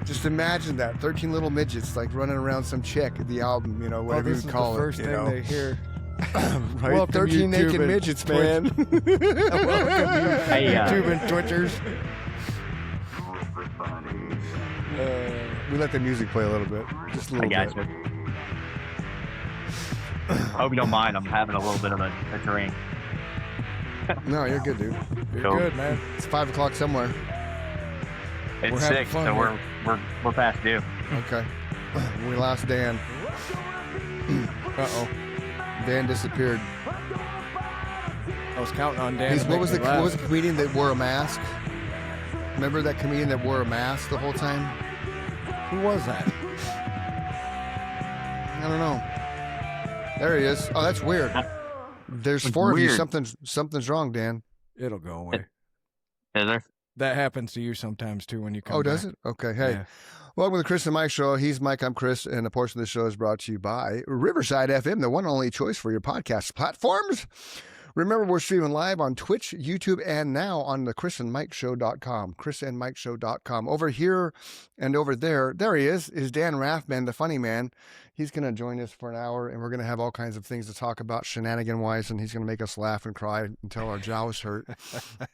Just imagine that 13 little midgets like running around some chick at the album, whatever you call it. First thing they hear. Right? Welcome 13 YouTube naked and midgets, Twitch. man. Welcome YouTube and Twitchers. We let the music play a little bit, just a little bit. You. I hope you don't mind. I'm having a little bit of a drink. No, you're good, dude. You're Cool. good, man. It's 5 o'clock somewhere. It's We're having 6, fun so here. we're past due. Okay. We lost Dan. Uh-oh. Dan disappeared. I was counting on Dan. What was the comedian that wore a mask? Remember that comedian that wore a mask the whole time? Who was that? I don't know. There he is. Oh, that's weird. There's It's 4 of you. weird. Something's wrong, Dan. It'll go away. Is there? That happens to you sometimes, too, when you come Oh, back. does it? Okay. Hey. Yeah. Welcome to the Chris and Mike Show. He's Mike, I'm Chris, and a portion of the show is brought to you by Riverside FM, the one and only choice for your podcast platforms. Remember, we're streaming live on Twitch, YouTube, and now on the chrisandmikeshow.com, chrisandmikeshow.com. Over here and over there he is Dan Rathmann, the funny man. He's going to join us for an hour, and we're going to have all kinds of things to talk about shenanigan-wise, and he's going to make us laugh and cry until our jaws hurt,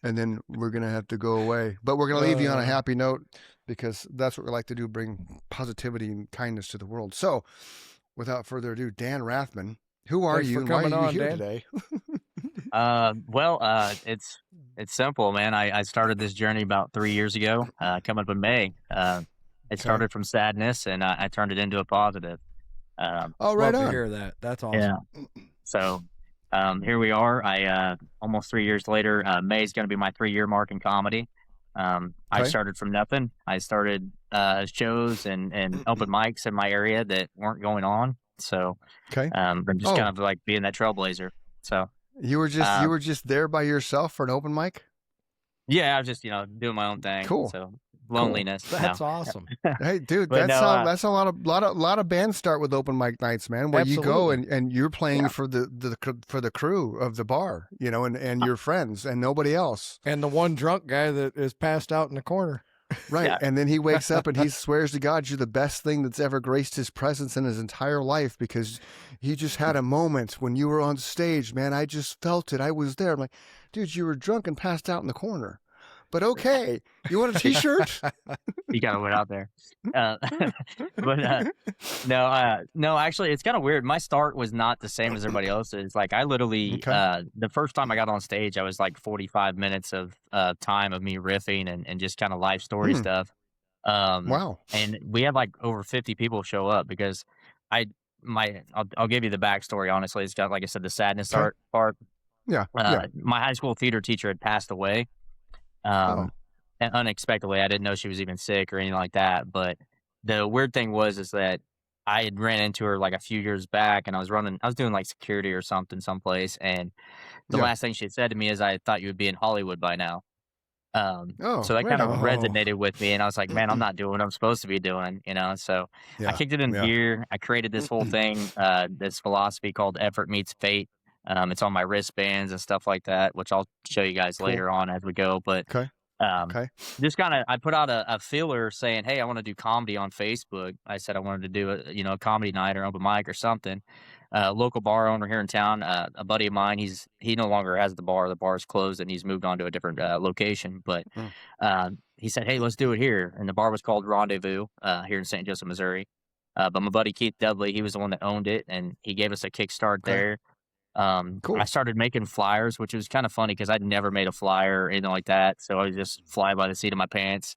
and then we're going to have to go away. But we're going to leave you on a happy note, because that's what we like to do, bring positivity and kindness to the world. So, without further ado, Dan Rathmann, who are Thanks you for and why are coming you on, here Dan. today? It's simple, man. I started this journey about 3 years ago, coming up in May. It started from sadness, and I turned it into a positive. Oh, right Love to on. hear that. That's awesome. Yeah. So here we are. I almost 3 years later. May is going to be my 3-year mark in comedy. I Okay. started from nothing. I started shows and open mics in my area that weren't going on. So Okay. I'm just Oh. kind of like being that trailblazer. So You were just there by yourself for an open mic? yeah, I was just doing my own thing. Cool. So loneliness. That's no. awesome. Hey, dude, But that's no, that's a lot of bands start with open mic nights, man. Where you go and you're playing for the crew of the bar, and your friends and nobody else. And the one drunk guy that is passed out in the corner. Right. Yeah. And then he wakes up and he swears to God you're the best thing that's ever graced his presence in his entire life, because he just had a moment when you were on stage, man. I just felt it. I was there. I'm like, dude, you were drunk and passed out in the corner. But okay, you want a t-shirt? You gotta went out there. But no, actually, it's kind of weird. My start was not the same as everybody else's. Like, I literally, Okay. the first time I got on stage, I was like 45 minutes of time of me riffing and just kind of life story stuff. Wow. And we had like over 50 people show up because I'll give you the backstory. Honestly, it's got, like I said, the sadness part. Yeah. My high school theater teacher had passed away. And unexpectedly. I didn't know she was even sick or anything like that. But the weird thing is that I had ran into her like a few years back, and I was doing like security or something someplace. And the last thing she had said to me is, "I thought you would be in Hollywood by now." So that kind of resonated with me, and I was like, man, I'm not doing what I'm supposed to be doing, So I kicked it in gear. I created this whole thing, this philosophy called effort meets fate. It's on my wristbands and stuff like that, which I'll show you guys later on as we go. But just kind of, I put out a feeler saying, hey, I want to do comedy on Facebook. I said I wanted to do a comedy night or open mic or something. Local bar owner here in town, a buddy of mine, he no longer has the bar. The bar's closed and he's moved on to a different location. But he said, hey, let's do it here. And the bar was called Rendezvous here in St. Joseph, Missouri. But my buddy Keith Dudley, he was the one that owned it, and he gave us a kickstart there. Cool. I started making flyers, which was kind of funny because I'd never made a flyer or anything like that. So I was just fly by the seat of my pants.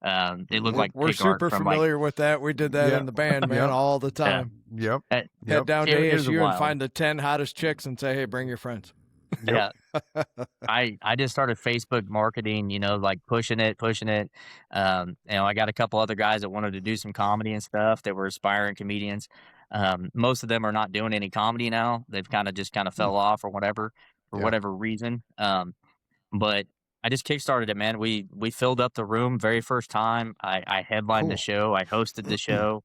It looked like we're super familiar with that. We did that in the band, man, all the time. Yep. Head down to Here's the ASU and wild. find the 10 hottest chicks and say, hey, bring your friends. Yeah. I just started Facebook marketing, like pushing it. I got a couple other guys that wanted to do some comedy and stuff that were aspiring comedians. Most of them are not doing any comedy now. They've kind of fell off or whatever, for whatever reason. But I just kickstarted it, man. We filled up the room very first time. I headlined the show. I hosted the show.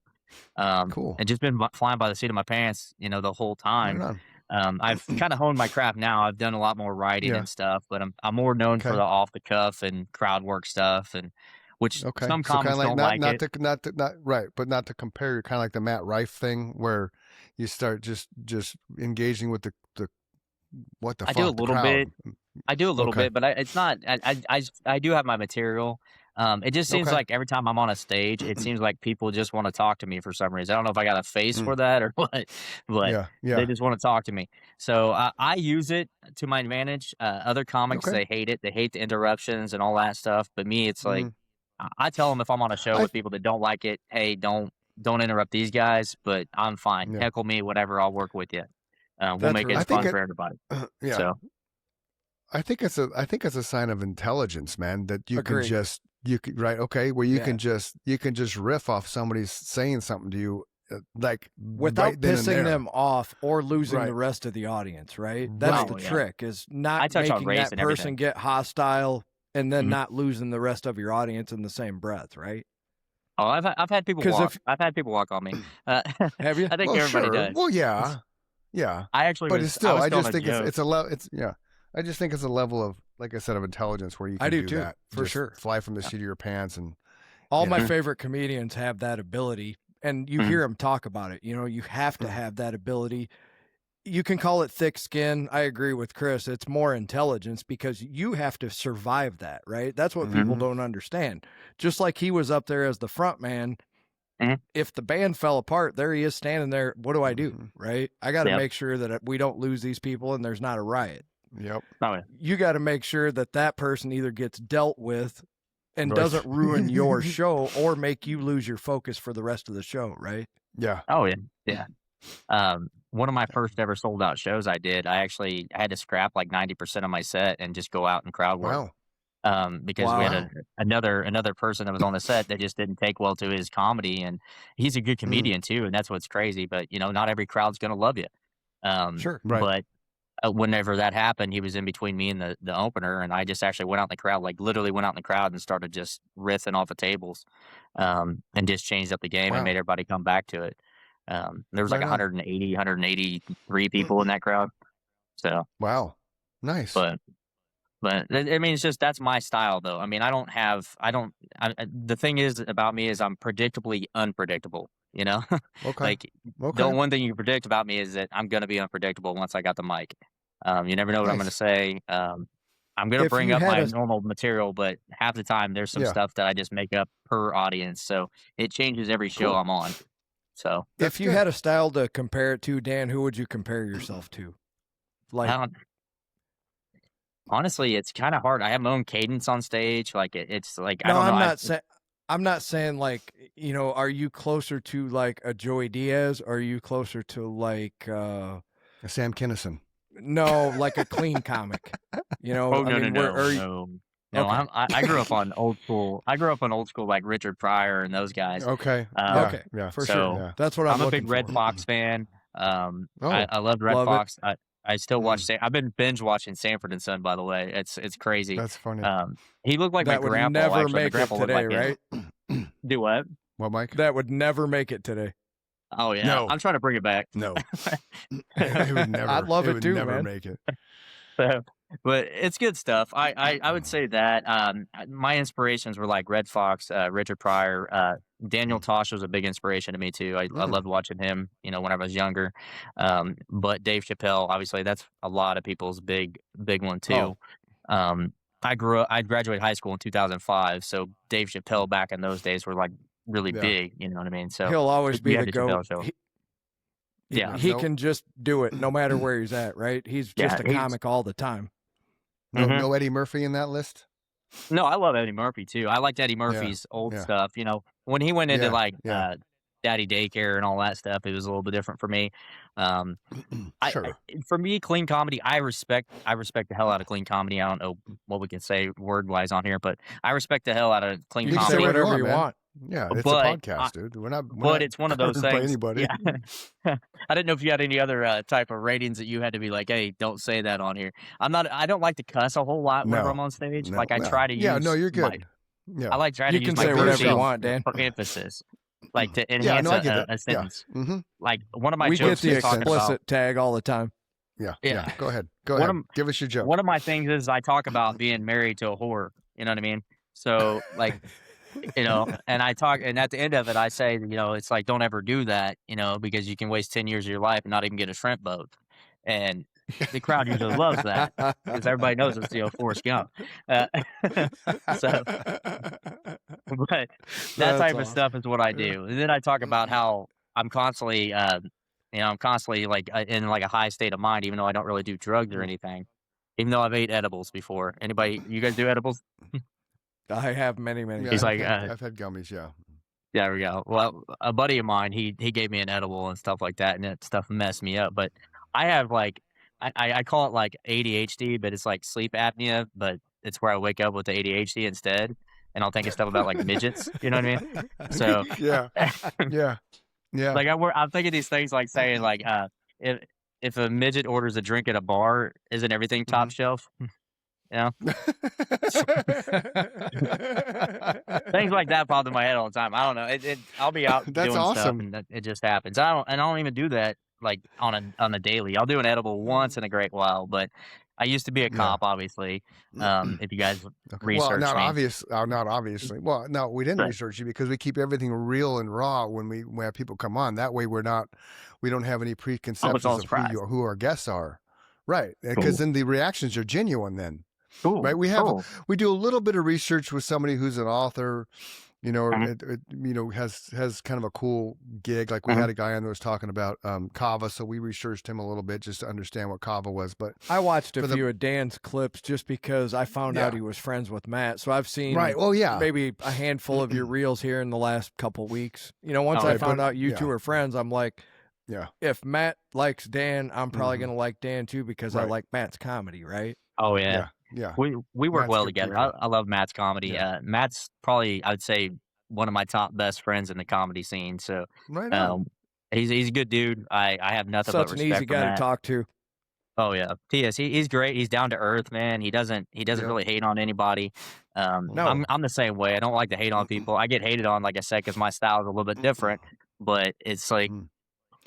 Cool. And just been flying by the seat of my pants, the whole time. Right on. I've kind of honed my craft now. I've done a lot more writing and stuff, but I'm more known for the off the cuff and crowd work stuff, and which some so comics like don't like it. not right, but not to compare. You're kind of like the Matt Rife thing, where you start just engaging with the what the I fuck, do a little bit. I do a little Okay. bit, but it's not. I do have my material. It just seems like every time I'm on a stage, it seems like people just want to talk to me for some reason. I don't know if I got a face for that or what, but they just want to talk to me. So I use it to my advantage. Other comics, they hate it. They hate the interruptions and all that stuff. But me, it's like I tell them if I'm on a show with people that don't like it, hey, don't interrupt these guys. But I'm fine. Heckle me, whatever. I'll work with you. We'll make it fun for everybody. So. I think it's a sign of intelligence, man, that you can just where you can just riff off somebody saying something to you like without pissing them off or losing the rest of the audience, right? That's the trick, is not making that person get hostile and then not losing the rest of your audience in the same breath, right? Oh, I've had people walk. I've had people walk on me. Have you? I think everybody does. Well, yeah. I actually, but it's still. I just think it's a level. I just think it's a level of, like I said, of intelligence where you can do that for sure. Fly from the seat of your pants, and all my favorite comedians have that ability, and you hear them talk about it. You know, you have to have that ability. You can call it thick skin. I agree with Chris. It's more intelligence because you have to survive that, right? That's what people don't understand. Just like he was up there as the front man. If the band fell apart, there he is standing there. What do I do, right? I got to make sure that we don't lose these people and there's not a riot. Yep. You got to make sure that person either gets dealt with and doesn't ruin your show or make you lose your focus for the rest of the show, right? Yeah. Oh, yeah. One of my first ever sold out shows I did, I had to scrap like 90% of my set and just go out and crowd work. Because we had another person that was on the set that just didn't take well to his comedy, and he's a good comedian too, and that's what's crazy. But not every crowd's gonna love you. Sure. But whenever that happened, he was in between me and the opener, and I just actually went out in the crowd, like literally went out in the crowd and started just riffing off the tables, and just changed up the game and made everybody come back to it. There was like 183 people in that crowd. So nice. But I mean, it's just, that's my style though. I mean, the thing is about me is I'm predictably unpredictable, like the one thing you can predict about me is that I'm going to be unpredictable once I got the mic. You never know what I'm going to say. I'm going to bring up my normal material, but half the time there's some stuff that I just make up per audience. So it changes every show I'm on. So if you had a style to compare it to, Dan, who would you compare yourself to? Like, honestly, it's kind of hard. I have my own cadence on stage. Like it's like, no, I don't know. I'm not saying like, are you closer to like a Joey Diaz? Or are you closer to like a Sam Kinison? No, like a clean comic. No. Okay. I grew up on old school. I grew up on old school like Richard Pryor and those guys. Okay. Yeah, for sure. Yeah. That's what I'm a big Red Fox fan. I loved Red Fox. I still watch. I've been binge watching Sanford and Son. By the way, it's crazy. That's funny. He looked like that my grandpa. Never actually. make it today, right? Do what? What, Mike? That would never make it today. Oh yeah, no. I'm trying to bring it back. No, it would never. I'd love it too, never man. Make it. So, but it's good stuff. I would say that my inspirations were like Red Fox, Richard Pryor, Daniel Tosh was a big inspiration to me too. I loved watching him, when I was younger. But Dave Chappelle, obviously, that's a lot of people's big one too. I graduated high school in 2005, so Dave Chappelle back in those days were like really big. You know what I mean? So he'll always be the GOAT. He Nope. can just do it no matter where he's at, right? He's just a comic all the time. No Eddie Murphy in that list? No, I love Eddie Murphy too. I liked Eddie Murphy's old stuff. When he went into Daddy Daycare and all that stuff, it was a little bit different for me. Sure. For me, clean comedy, I respect the hell out of clean comedy. I don't know what we can say word wise on here, but I respect the hell out of clean comedy. You can say whatever you want. Yeah, it's a podcast, dude. But it's one of those things. Anybody. Yeah. I didn't know if you had any other type of ratings that you had to be like, hey, don't say that on here. I don't like to cuss a whole lot whenever I'm on stage. I try to use. Yeah, no, you're good. I like trying to use my say whatever you want, Dan. For emphasis. Like to enhance a sentence. Yeah. Like one of my we jokes get the explicit tag all the time. Yeah. Go ahead. Give us your joke. One of my things is I talk about being married to a whore. You know what I mean? So like, and I talk, and at the end of it, I say, it's like, don't ever do that, because you can waste 10 years of your life and not even get a shrimp boat. And the crowd usually loves that because everybody knows it's Forrest Gump. So, but that type of stuff is what I do. And then I talk about how I'm constantly, like in like a high state of mind, even though I don't really do drugs or anything, even though I've ate edibles before. You guys do edibles? I have many. Yeah, He's I've had gummies. Yeah. There we go. Well, a buddy of mine, he gave me an edible and stuff like that, and that stuff messed me up. But I have like, I call it like ADHD, but it's like sleep apnea, but it's where I wake up with the ADHD instead, and I'll think of stuff about like midgets. You know what I mean? So yeah. Like I'm thinking these things like saying like, if a midget orders a drink at a bar, isn't everything top shelf? Things like that pop in my head all the time. I don't know. I'll be out That's doing awesome. stuff, and it just happens. I don't even do that like on a daily. I'll do an edible once in a great while, but I used to be a cop, obviously. If you guys research well, not me. not obviously. Well, no, we didn't research you because we keep everything real and raw when we have people come on. That way, we don't have any preconceptions of who our guests are, right? Because then the reactions are genuine. Then. Cool. Right, we do a little bit of research with somebody who's an author, has kind of a cool gig. Like we had a guy on that was talking about kava, so we researched him a little bit just to understand what kava was. But I watched a few of Dan's clips just because I found out he was friends with Matt, so I've seen maybe a handful of your reels here in the last couple weeks. Once I found out you two are friends, I'm like, if Matt likes Dan, I'm probably gonna like Dan too because I like Matt's comedy, right? Oh yeah. Yeah, we work Matt's well good together. people. I love Matt's comedy. Yeah. Matt's probably, I would say, one of my top best friends in the comedy scene. So he's a good dude. I have nothing but respect an easy for guy Matt. to talk to. Oh yeah, he's great. He's down to earth, man. He doesn't really hate on anybody. No, I'm the same way. I don't like to hate on people. I get hated on, like I said, because my style is a little bit different. But it's like,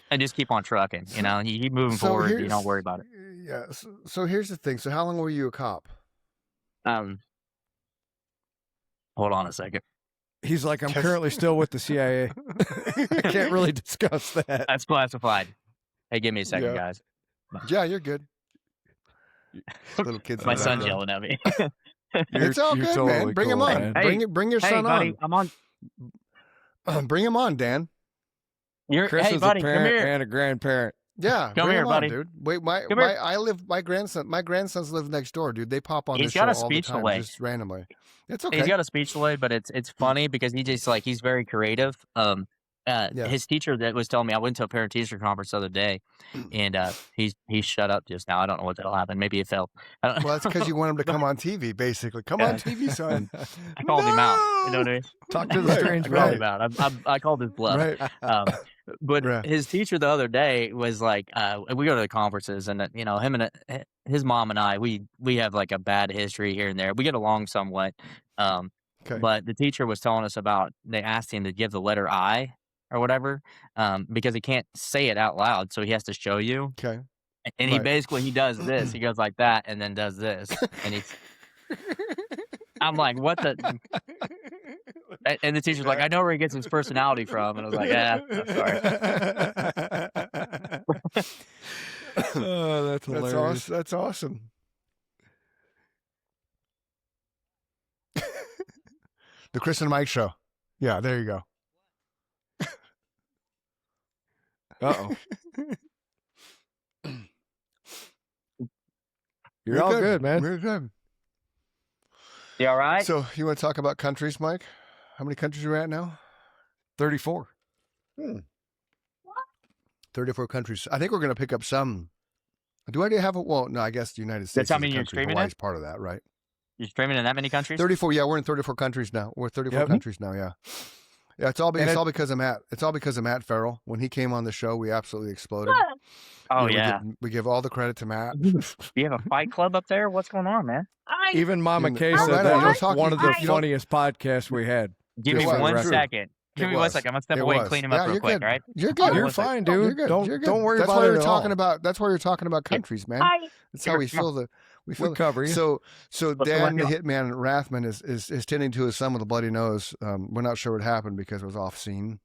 I just keep on trucking. You keep moving forward. You don't worry about it. Yeah. So here's the thing. So how long were you a cop? Hold on a second. He's like, I'm currently still with the CIA. I can't really discuss that. That's classified. Hey, give me a second, guys. Yeah, you're good. Little kids. My son's yelling at me. It's all good, totally man. Bring him on. Hey, bring your son buddy, on. I'm on. Bring him on, Dan. Chris is buddy, a come parent here. and a grandparent. Yeah, come bring here, him buddy. on, dude. Wait, my grandsons live next door, dude. They pop on this show all the time, just randomly. It's okay. He's got a speech delay, but it's funny because he's very creative. His teacher that was telling me, I went to a parent teacher conference the other day, and he shut up just now. I don't know what that'll happen. Maybe it fell. Well, that's because you want him to come on TV, basically. Come on TV, son. I called him out. You know what I mean? Talk to the strange I called him out. I called his bluff. Right. But his teacher the other day was like, we go to the conferences, and him and his mom and I, we have like a bad history here and there. We get along somewhat. But the teacher was telling us about, they asked him to give the letter I or whatever, because he can't say it out loud, so he has to show you. Okay. And he does this. He goes like that and then does this. And I'm like, what the? And the teacher's like, I know where he gets his personality from. And I was like, yeah, I'm sorry. Oh, that's hilarious. That's awesome. The Chris and Mike Show. Yeah, there you go. Uh-oh. You're all good, man. We're good. You all right? So you want to talk about countries, Mike? How many countries are you at now? 34. 34 countries. I think we're going to pick up some. Do I have a? Well, no, I guess the United States. That's how many you're streaming Hawaii's in? part of that, right? You're streaming in that many countries? 34. Yeah, we're in 34 countries now. We're 34 countries now. Yeah. Yeah, it's all because of Matt. It's all because of Matt Farrell. When he came on the show, we absolutely exploded. Oh, we give all the credit to Matt. Do you have a fight club up there? What's going on, man? Even Mama K said that was one of the funniest podcasts we had. Give me 1 second. Give me 1 second. I'm gonna step It away and was. clean him Yeah, up real you're quick. good. All right. You're good. You're One second. fine, dude. You're good. Don't You're good. don't worry That's about why it we're at talking all. about. That's why we're talking about countries, man. Hi. That's how we feel the. We feel We cover you. So What's Dan the going Hitman Rathmann is tending to his son with a bloody nose. We're not sure what happened because it was off scene.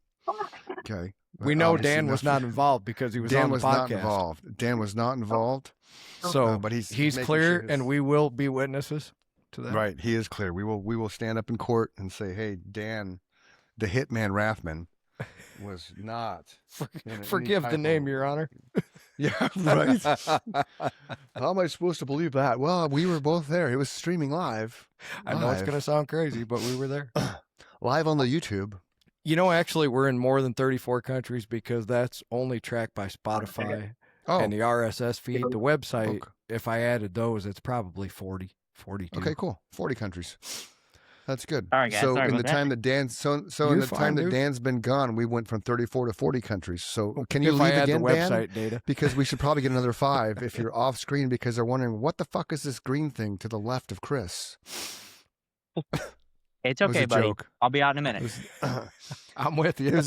Okay. But We know obviously Dan was not involved because he was on Dan the was podcast. not involved. Dan was not involved. So but he's making clear, sure his- and we will be witnesses to that. Right, he is clear. We will stand up in court and say, "Hey, Dan, the Hitman Rathmann, was not." any Forgive the type name, of- Your Honor. Yeah, right. How am I supposed to believe that? Well, we were both there. It was streaming live. I know it's going to sound crazy, but we were there. Live on the YouTube. You know, actually, we're in more than 34 countries because that's only tracked by Spotify Oh, and the RSS feed. The website, okay. if I added those, it's probably 40, 42. Okay, cool. 40 countries. That's good. All right, guys. So Sorry in the about time that Dan's in You're the fine, time that dude. Dan's been gone, we went from 34 to 40 countries. So can you If I leave add again, the Dan? website data. Because we should probably get another 5 if you're off screen because they're wondering what the fuck is this green thing to the left of Chris. It's It was okay, a buddy. joke. I'll be out in a It minute. was, I'm with you.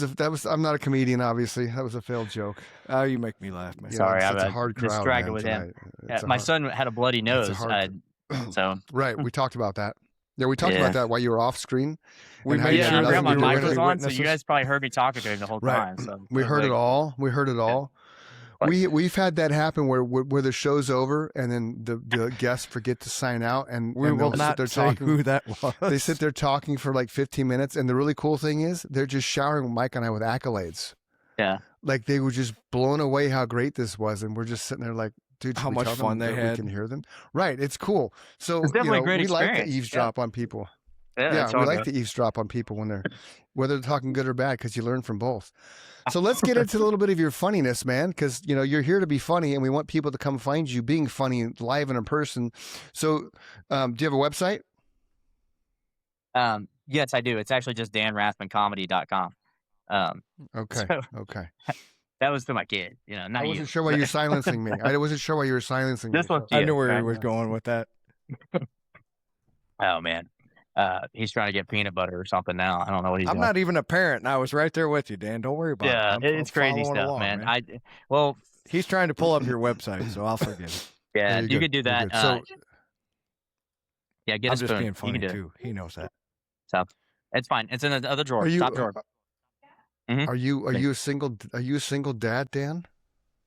I'm not a comedian, obviously. That was a failed joke. Oh, you make me laugh, man. Yeah, Sorry, it's I'm a hard crowd, distracted man, with him. tonight. Yeah, It's a my hard- son had a bloody it's a nose, hard- so Right, we talked about that. Yeah, we talked Yeah. about that while you were off screen. We and how made you yeah, had I sure forgot that my nothing to do we were mic with was it. gonna be on, so you witnesses. guys probably heard me talking to him the whole Right. time. So We I was heard it like, all. We heard it all. What? We've had that happen where the show's over and then the guests forget to sign out and We and will they'll sit not there say talking. who that was. They sit there talking for like 15 minutes, and the really cool thing is they're just showering Mike and I with accolades. Yeah. Like they were just blown away how great this was, and we're just sitting there like, dude, should How we much tell them fun they that had. We can hear them. Right, it's cool. So It's definitely a great we like to experience. eavesdrop on people. Yeah, it's we all like good. to eavesdrop on people when whether they're talking good or bad, because you learn from both. So let's get into a little bit of your funniness, man, because you're here to be funny, and we want people to come find you being funny live and in person. So, do you have a website? Yes, I do. It's actually just danrathmancomedy.com. Okay, So- okay. That was to my kid, not I you. wasn't sure why you're silencing me. I wasn't sure why you were silencing me. This one's I you, knew where he right? was going with that. Oh man, he's trying to get peanut butter or something now. I don't know what he's I'm doing. not even a parent, and I was right there with you, Dan. Don't worry about Yeah, it. I'm it's crazy following stuff, along, man. man. He's trying to pull up your website, so I'll forgive him. Yeah, you're you good, could do you're that. good. So, Yeah, get I'm a just spoon. being You funny can do it. too. He knows that. So it's fine. It's in the other drawer, are you top drawer. Mhm. are you a single dad, Dan?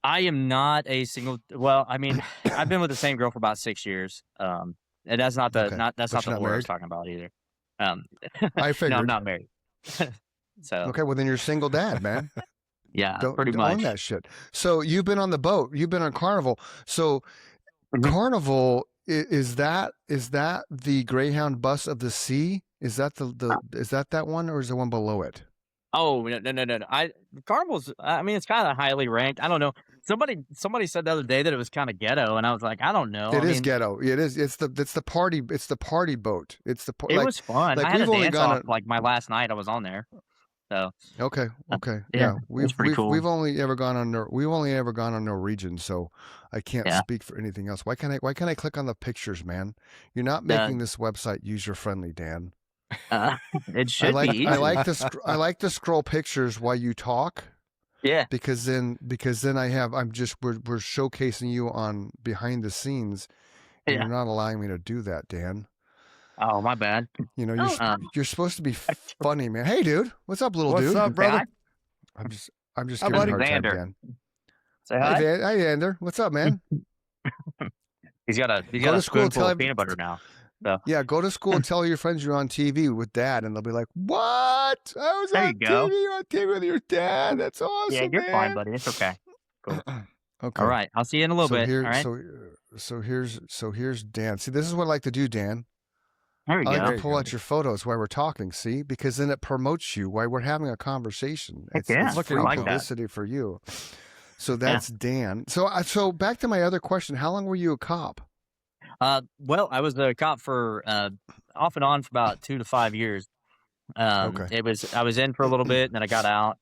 I am not a single. Well, I mean, I've been with the same girl for about 6 years. And that's not the Okay. that's But not you're the not word I married? was talking about either. I No, figured. I'm not married. So Okay, well then you're a single dad, man. yeah, Don't pretty own much. that shit. So you've been on the boat. You've been on Carnival. So Mhm. Carnival is that the Greyhound bus of the sea? Is that is that one, or is the one below it? Oh no. Carnival's. I mean, it's kind of highly ranked. I don't know. Somebody said the other day that it was kind of ghetto, and I was like, I don't know. It I is mean, ghetto. It is. It's the party. It's the party boat. It's the It was fun. like I had a we've only dance gone off like my last night. I was on there. So Okay. yeah, We've pretty cool. we've only ever gone on Norwegian, so I can't Yeah. speak for anything else. Why can't I click on the pictures, man? You're not making this website user friendly, Dan. It should be easy. I like to scroll pictures while you talk, Yeah. because then we're showcasing you on behind the scenes, and Yeah. you're not allowing me to do that, Dan. Oh, my bad. You're supposed to be funny, man. Hey, dude, what's up, little What's dude? up, brother? I'm just Hi, giving you a buddy. hard time, Xander. Dan. Say Hey, hi. Van, hey, Ander. What's up, man? He's got a Go to school, spoonful tell of him- peanut butter now. Yeah, go to school and tell your friends you're on TV with Dad, and they'll be like, "What? I was There on you go. TV. You're on TV with your dad. That's awesome, Yeah, you're man." fine, buddy. It's okay. Okay. All right. I'll see you in a little bit. Here, All right. so here's Dan. See, this is what I like to do, Dan. There we I go. like to pull out your photos while we're talking. See, because then it promotes you while we're having a conversation. Heck It's, yeah. it's Look at free I like that. publicity for you. So that's Dan. So back to my other question. How long were you a cop? Well, I was a cop for off and on for about 2 to 5 years. Okay. I was in for a little bit, and then I got out.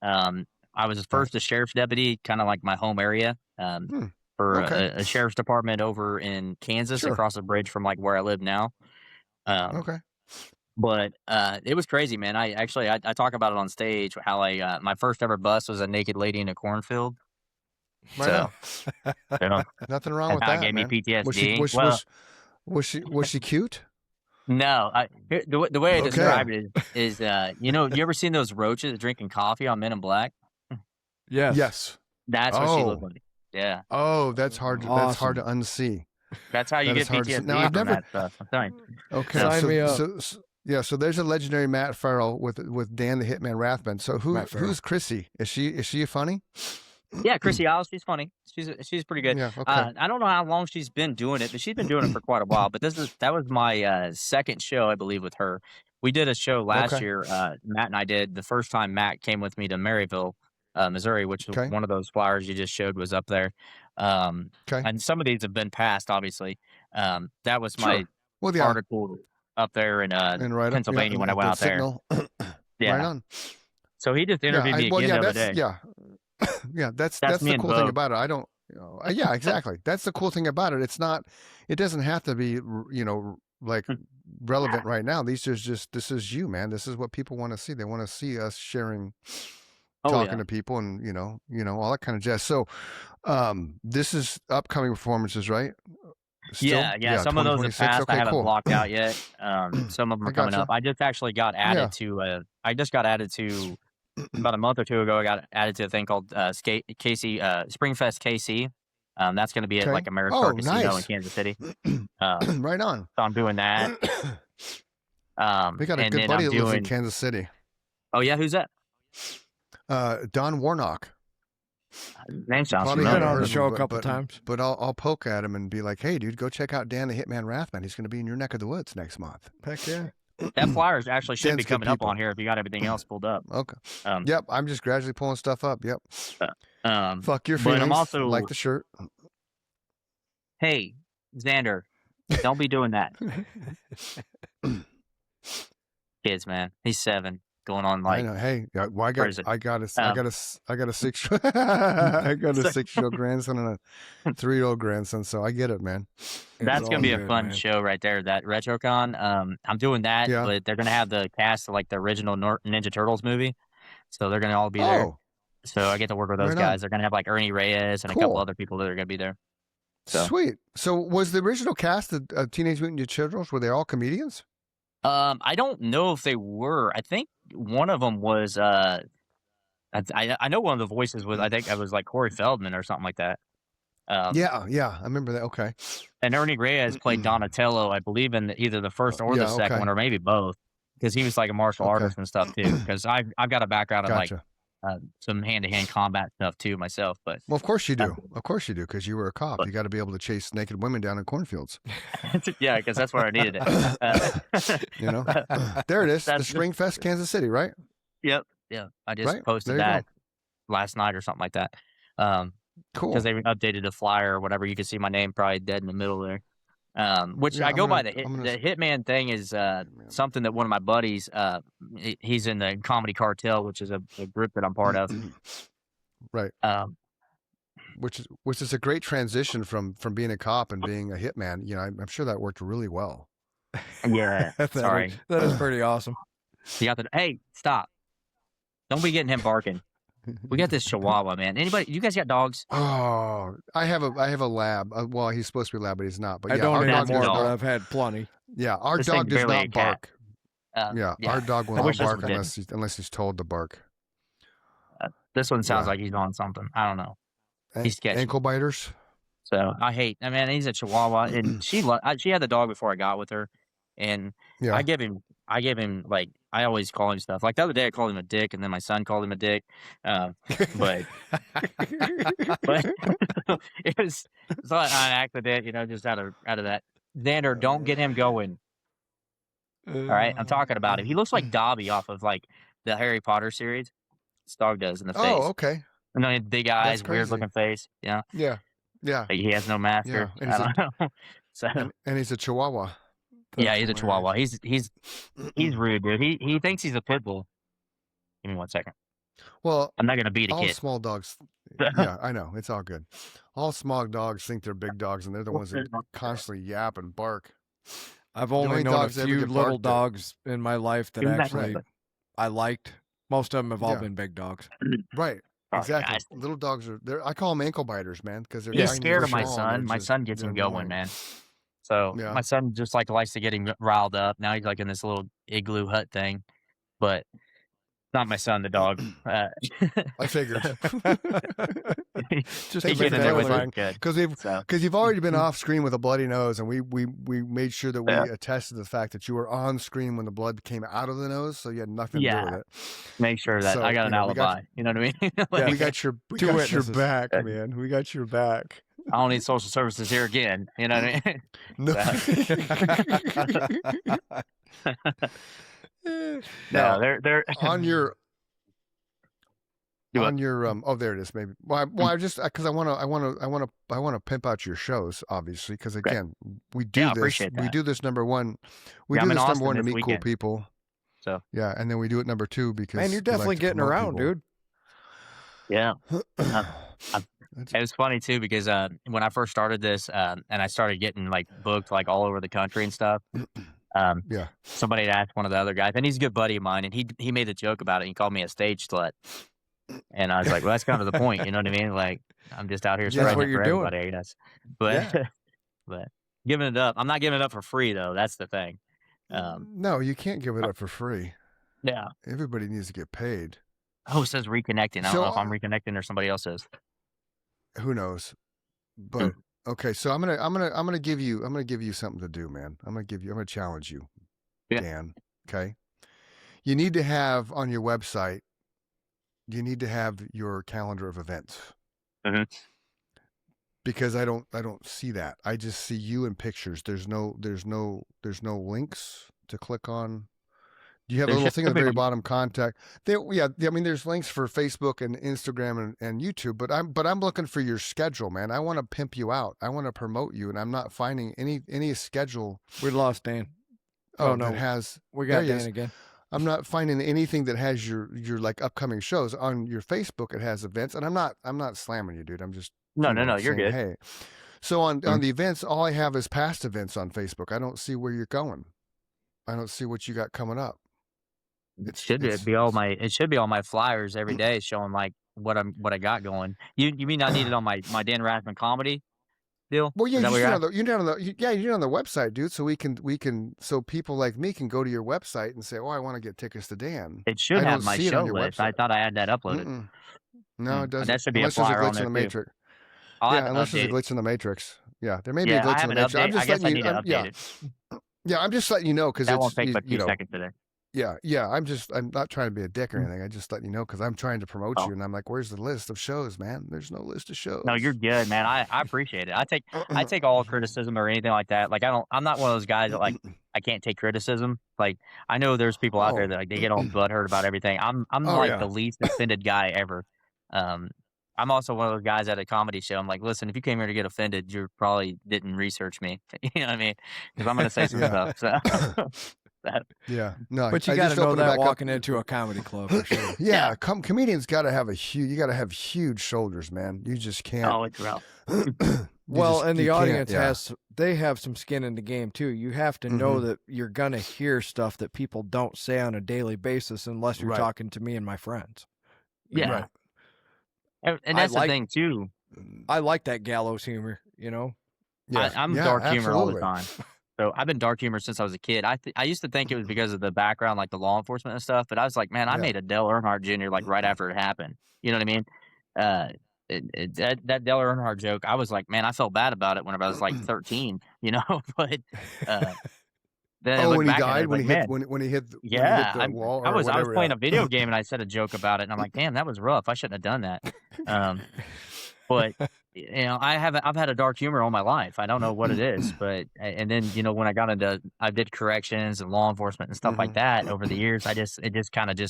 I was first a sheriff's deputy, kind of like my home area, for Okay. a sheriff's department over in Kansas, Sure. across the bridge from like where I live now. Okay. But it was crazy, man. I talk about it on stage how my first ever bus was a naked lady in a cornfield. Right on. So you know, Nothing wrong and with how it that, gave me man. Was she PTSD. was Well, was she cute? no, the way I Okay. describe it is you ever seen those roaches drinking coffee on Men in Black? Yes. Yes. That's what she looked Oh. like. Yeah, Oh, that's hard to Awesome. unsee. that's how you That get is hard to see. PTSD Now, I've from never that stuff. I'm telling you. Okay. Sign me up. So there's a legendary Matt Farrell with Dan the Hitman Rathman. So Matt Farrell. who's Chrissy? Is she funny? Yeah, Chrissy Isles, she's funny. She's pretty good. Yeah, okay. I don't know how long she's been doing it, but she's been doing it for quite a while. But that was my second show, I believe, with her. We did a show last Okay. year. Matt and I did. The first time Matt came with me to Maryville, Missouri, which Okay. one of those flyers you just showed was up there. Okay. And some of these have been passed, obviously. That was my Well, yeah. article up there in And right up- Pennsylvania yeah, when I went the out there. Signal. Yeah. Right on. So he just interviewed me again the other day. Yeah. Yeah, that's me the and cool thing Bo. about it. I don't yeah, exactly. That's the cool thing about it. It doesn't have to be, like relevant right now. This is you, man. This is what people want to see. They want to see us sharing, talking to people, and all that kind of jazz. So, this is upcoming performances, right? Still? Yeah. Some of those have 2026? passed. Okay, I haven't cool. blocked out yet. Some of them I are coming gotcha. up. I just actually got added to. I just got added to about a month or two ago. I got added to a thing called KC Springfest KC. That's going to be at Okay. like Ameristar Casino in Nice. Kansas City. Right on. So I'm doing that. We got a and good then buddy I'm that lives in doing. Kansas City. Oh yeah, who's that? Don Warnock. Name sounds Probably Been haven't familiar. on heard the of show him, a couple times. But I'll poke at him and be like, "Hey, dude, go check out Dan the Hitman Rathman. He's going to be in your neck of the woods next month." Heck yeah. That flyer actually should be Dan's good coming up people. on here if you got everything else pulled up. Okay. Um, Yep. I'm just gradually pulling stuff up. Yep. Fuck your but feelings. I'm also like the shirt. Hey, Xander, don't be doing that. Kids, man, he's 7, going on I like know. Hey, well, I where is got it? I got a I got a 6 I got a 6-year-old grandson and a 3-year-old grandson, so I get it, man. That's It's gonna all be a good, fun man. show right there. That RetroCon. I'm doing that, Yeah. but they're gonna have the cast of like the original Ninja Turtles movie, so they're gonna all be there. Oh, So I get to work with those right guys. on. They're gonna have like Ernie Reyes and a couple Cool. other people that are gonna be there. So. Sweet. So was the original cast of Teenage Mutant Ninja Turtles, were they all comedians? I don't know if they were. I think one of them was. I know one of the voices was. I think it was like Corey Feldman or something like that. Yeah, I remember that. Okay. And Ernie Reyes played Donatello, I believe, in either the first or the second okay. one, or maybe both, because he was like a martial Okay. artist and stuff too. Because I've got a background in Gotcha. like some hand-to-hand combat stuff too myself. But Well, of course you do. Of course you do, because you were a cop. You got to be able to chase naked women down in cornfields. yeah, because that's where I needed it. You know, there it is. The That's- Springfest, Kansas City, right? Yep. Yeah, I just Right, posted there you that last night or something like that. Cool. Because they updated the flyer or whatever. You can see my name probably dead in the middle there. Which Yeah, I I'm go by gonna- the I'm gonna- Hitman thing is something that one of my buddies, he's in the Comedy Cartel, which is a group that I'm part of. Right. Which is a great transition from being a cop and being a hitman. You know, I'm sure that worked really well. Yeah. Sorry. That is pretty awesome. You got the hey, stop. Don't be getting him barking. We got this Chihuahua, man. Anybody? You guys got dogs? Oh, I have a lab. Well, he's supposed to be a lab, but he's not. But I yeah, don't our anymore, dog does dog. but not. I've had plenty. Yeah, our This dog thing's does barely a not cat. bark. Yeah, our dog will I not wish this bark one did. unless he's told to bark. This one sounds Yeah. like he's on something. I don't know. He's sketchy. Ankle biters. So I hate. I mean, he's a Chihuahua, and she had the dog before I got with her, and Yeah. I give him like I always call him stuff. Like the other day, I called him a dick, and then my son called him a dick. But it was not an accident, just out of that. Xander, don't get him going. All right, I'm talking about him. He looks like Dobby off of like the Harry Potter series. This dog does in the face. Oh, okay. And then big eyes, crazy. weird looking face. Yeah, Yeah. like he has no master. and I don't know. So And he's a Chihuahua. yeah, That's he's a hilarious. Chihuahua. He's rude, dude. He thinks he's a pit bull. Give me 1 second. Well, I'm not gonna beat a all kid. small dogs. Yeah, I know. It's all good. All small dogs think they're big dogs, and they're the ones that constantly yap and bark. I've only known a dogs that ever few get little barked at. dogs in my life that actually I liked. Most of them have all been big dogs. Right. Oh, Exactly. guys. Little dogs are there. I call them ankle biters, man, because they're He's tiny, scared they're of my small, and son. they're My just son gets they're him going, annoying. man. So Yeah. my son just like likes to get him riled up. Now he's like in this little igloo hut thing, but not my son, the dog. I figured. Just he to get make in it there with it. clarifying. Good. Because So you've already been off screen with a bloody nose, and we made sure that we Yeah. attested to the fact that you were on screen when the blood came out of the nose, so you had nothing to do with it. make sure that So, I got an you know, we got- alibi. You know what I mean? Yeah. Like, We got your Two your witnesses. back, man. We got your back. I don't need social services here again. You know what I mean? No. Now, No, they're on your Do what? on your oh, there it is. Maybe I just because I want to pimp out your shows, obviously, because again we do Yeah, I this appreciate we that. do this number one Yeah, do I'm in this number Austin one to this meet cool weekend. people. So Yeah, and then we do it number two because Man, you're we like definitely to getting promote around, people. dude. yeah. That's- It was funny too because when I first started this and I started getting like booked like all over the country and stuff. Yeah. Somebody had asked one of the other guys, and he's a good buddy of mine, and he made a joke about it. He called me a stage slut, and I was like, "Well, that's kind of the point, you know what I mean? Like, I'm just out here That's spreading what it you're for doing. everybody, I guess." But but giving it up, I'm not giving it up for free though. That's the thing. No, you can't give it up for free. Yeah. Everybody needs to get paid. Oh, it says reconnecting. I don't So, know if I'm reconnecting or somebody else is. Who knows? But okay, so I'm gonna give you something to do, man. I'm gonna challenge you, Yeah. Dan. Okay, you need to have on your website. You need to have your calendar of events. Mhm. Because I don't see that. I just see you in pictures. There's no links to click on. Do you have a There little should thing at the be very one. bottom? Contact. I mean, there's links for Facebook and Instagram and YouTube, but I'm looking for your schedule, man. I want to pimp you out. I want to promote you, and I'm not finding any schedule. We lost Dan. Oh, no. that has. We There got he Dan is. again. I'm not finding anything that has your like upcoming shows on your Facebook. It has events, and I'm not slamming you, dude. I'm just No, you're you're good. Hey, so on the events, all I have is past events on Facebook. I don't see where you're going. I don't see what you got coming up. It should be all my flyers every day showing like what I got going. You mean I need it on my Dan Rathmann comedy deal? Well, yeah, Is that what you're asking? you're on the website, dude. So we can so people like me can go to your website and say, "Oh, I want to get tickets to Dan." It should I have don't my see it show on your list. I website. thought I had that uploaded. No, it doesn't. That should be a Unless there's a flyer on glitch there in the too. matrix. I'll have to Unless there's a update it. glitch in the matrix. Yeah, there may be Yeah, a glitch I in the haven't matrix. I'm updated. just I guess I letting need you. to update it. Yeah, I'm just letting you know because That it's won't take but a you few know. seconds today. Yeah. I'm not trying to be a dick or anything. I just letting you know because I'm trying to promote Oh. you, and I'm like, "Where's the list of shows, man? There's no list of shows." No, you're good, man. I appreciate it. I take all criticism or anything like that. Like I'm not one of those guys that like I can't take criticism. Like I know there's people out there that like they get all butthurt about everything. I'm the least offended guy ever. I'm also one of those guys at a comedy show. I'm like, listen, if you came here to get offended, you probably didn't research me. You know what I mean? Because I'm gonna say some stuff. So. Yeah, no, But you I got to just know opened it that back up. walking into a comedy club for sure. Yeah, comedians got to have you got to have huge shoulders, man. You just can't. Oh, it's rough. Well, and the you can't, audience they have some skin in the game too. You have to know that you're going to hear stuff that people don't say on a daily basis unless you're Right. talking to me and my friends. Yeah. Right. And that's the thing too. I like that gallows humor, you know? Yeah, I'm yeah, dark humor all the absolutely. time. So I've been dark humor since I was a kid. I used to think it was because of the background, like the law enforcement and stuff. But I was like, man, I Yeah. made a Dale Earnhardt Jr. like right after it happened. You know what I mean? That Dale Earnhardt joke, I was like, man, I felt bad about it whenever I was like 13. You know, but then I Oh, look when he back at it, died, like, man, when he hit yeah, the wall. I or was whatever, playing yeah. a video game and I said a joke about it, and I'm like, damn, that was rough. I shouldn't have done that. But you know, I've had a dark humor all my life. I don't know what it is, but and then you know when I did corrections and law enforcement and stuff like that over the years, it just kind of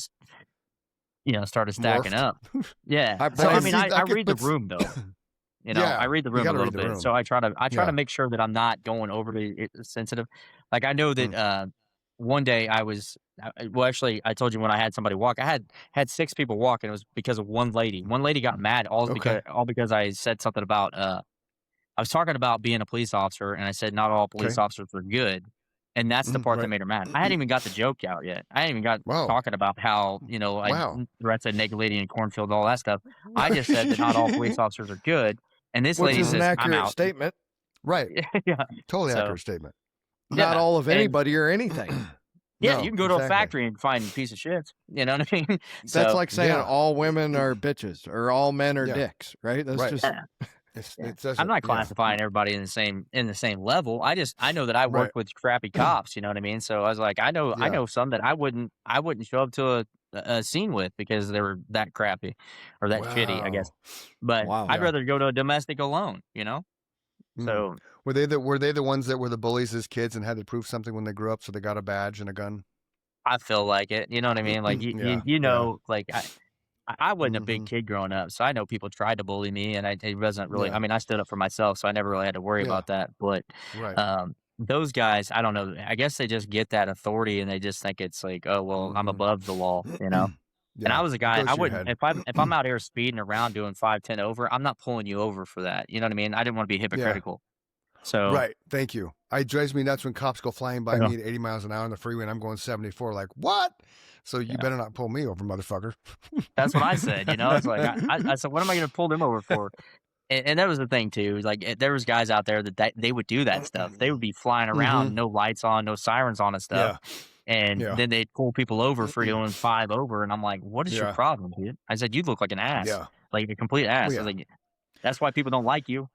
you know started stacking Morphed. up. Yeah. I So I blame- mean, See, I could- read the but- room though. You know, Yeah, I read the you room a gotta little read the bit, room. so I try Yeah. to make sure that I'm not going overly sensitive. Like I know that one day actually I told you when I had somebody walk, I had 6 people walk, and it was because of one lady. One lady got mad all because I said something about I was talking about being a police officer, and I said not all police officers are good. And that's the part that Right. made her mad. I hadn't even got the joke out yet. I hadn't even got Wow. talking about how, I Wow. threats a naked lady in a cornfield, all that stuff. I just said that not all police officers are good. And this Which lady is an says, I'm accurate out. statement. Right. Yeah. Totally So, accurate statement. Not yeah. all of And anybody or anything. yeah, No, you can go to a exactly. factory and find a piece of shit. You know what I mean? That's So, like saying yeah. all women are bitches or all men are Yeah. dicks, right? That's Right. just yeah. It doesn't. I'm not Yeah. classifying everybody in the same level. I know that I Right. worked with crappy cops. You know what I mean? So I was like, I know Yeah. some that I wouldn't show up to a scene with because they were that crappy or that shitty, I guess. Wow. But wow. I'd Yeah. rather go to a domestic alone. Mm. So Were they the ones that were the bullies as kids and had to prove something when they grew up, so they got a badge and a gun? I feel like it. You know what I mean? Like Yeah. like I wasn't a big Mhm. kid growing up, so I know people tried to bully me, and it wasn't really. Yeah. I mean, I stood up for myself, so I never really had to worry Yeah. about that. But Right. those guys, I don't know. I guess they just get that authority, and they just think it's like, oh well, I'm Mhm. above the law, And I Yeah. was a It guy. goes I to your wouldn't head. if I'm out here speeding around doing 5, 10 over. I'm not pulling you over for that. You know what I mean? I didn't want to be Yeah. hypocritical. So Right. Thank you. It drives me nuts when cops go flying by yeah, me at 80 miles an hour on the freeway and I'm going 74. Like, what? So you yeah. better not pull me over, motherfucker. That's what I said. It's like I said, what am I going to pull them over for? And that was the thing too. Like there was guys out there that they would do that stuff. They would be flying around, Mhm. no lights on, no sirens on and stuff. Yeah. And Yeah. then they'd pull people over for doing 5 over. And I'm like, what is your Yeah. problem, dude? I said, you look like an ass, Yeah. like a complete ass. Well, I was yeah. like, that's why people don't like you.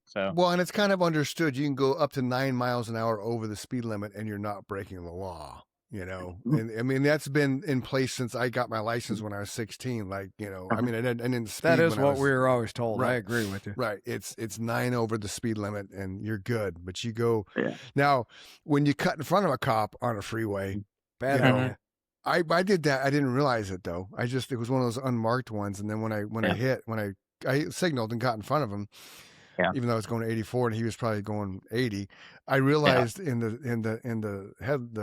So Well, and it's kind of understood. You can go up to 9 miles an hour over the speed limit and you're not breaking the law, And I mean, that's been in place since I got my license when I was 16. Like, I mean, I didn't speed. that is when I what was, we were always told. I Right. agree with you. Right. It's 9 over the speed limit and you're good. But you go yeah. now when you cut in front of a cop on a freeway, Bad you know, idea. I did that. I didn't realize it though. It was one of those unmarked ones. And then when I signaled and got in front of him, Yeah. even though I was going 84 and he was probably going 80, I Yeah. realized in the head,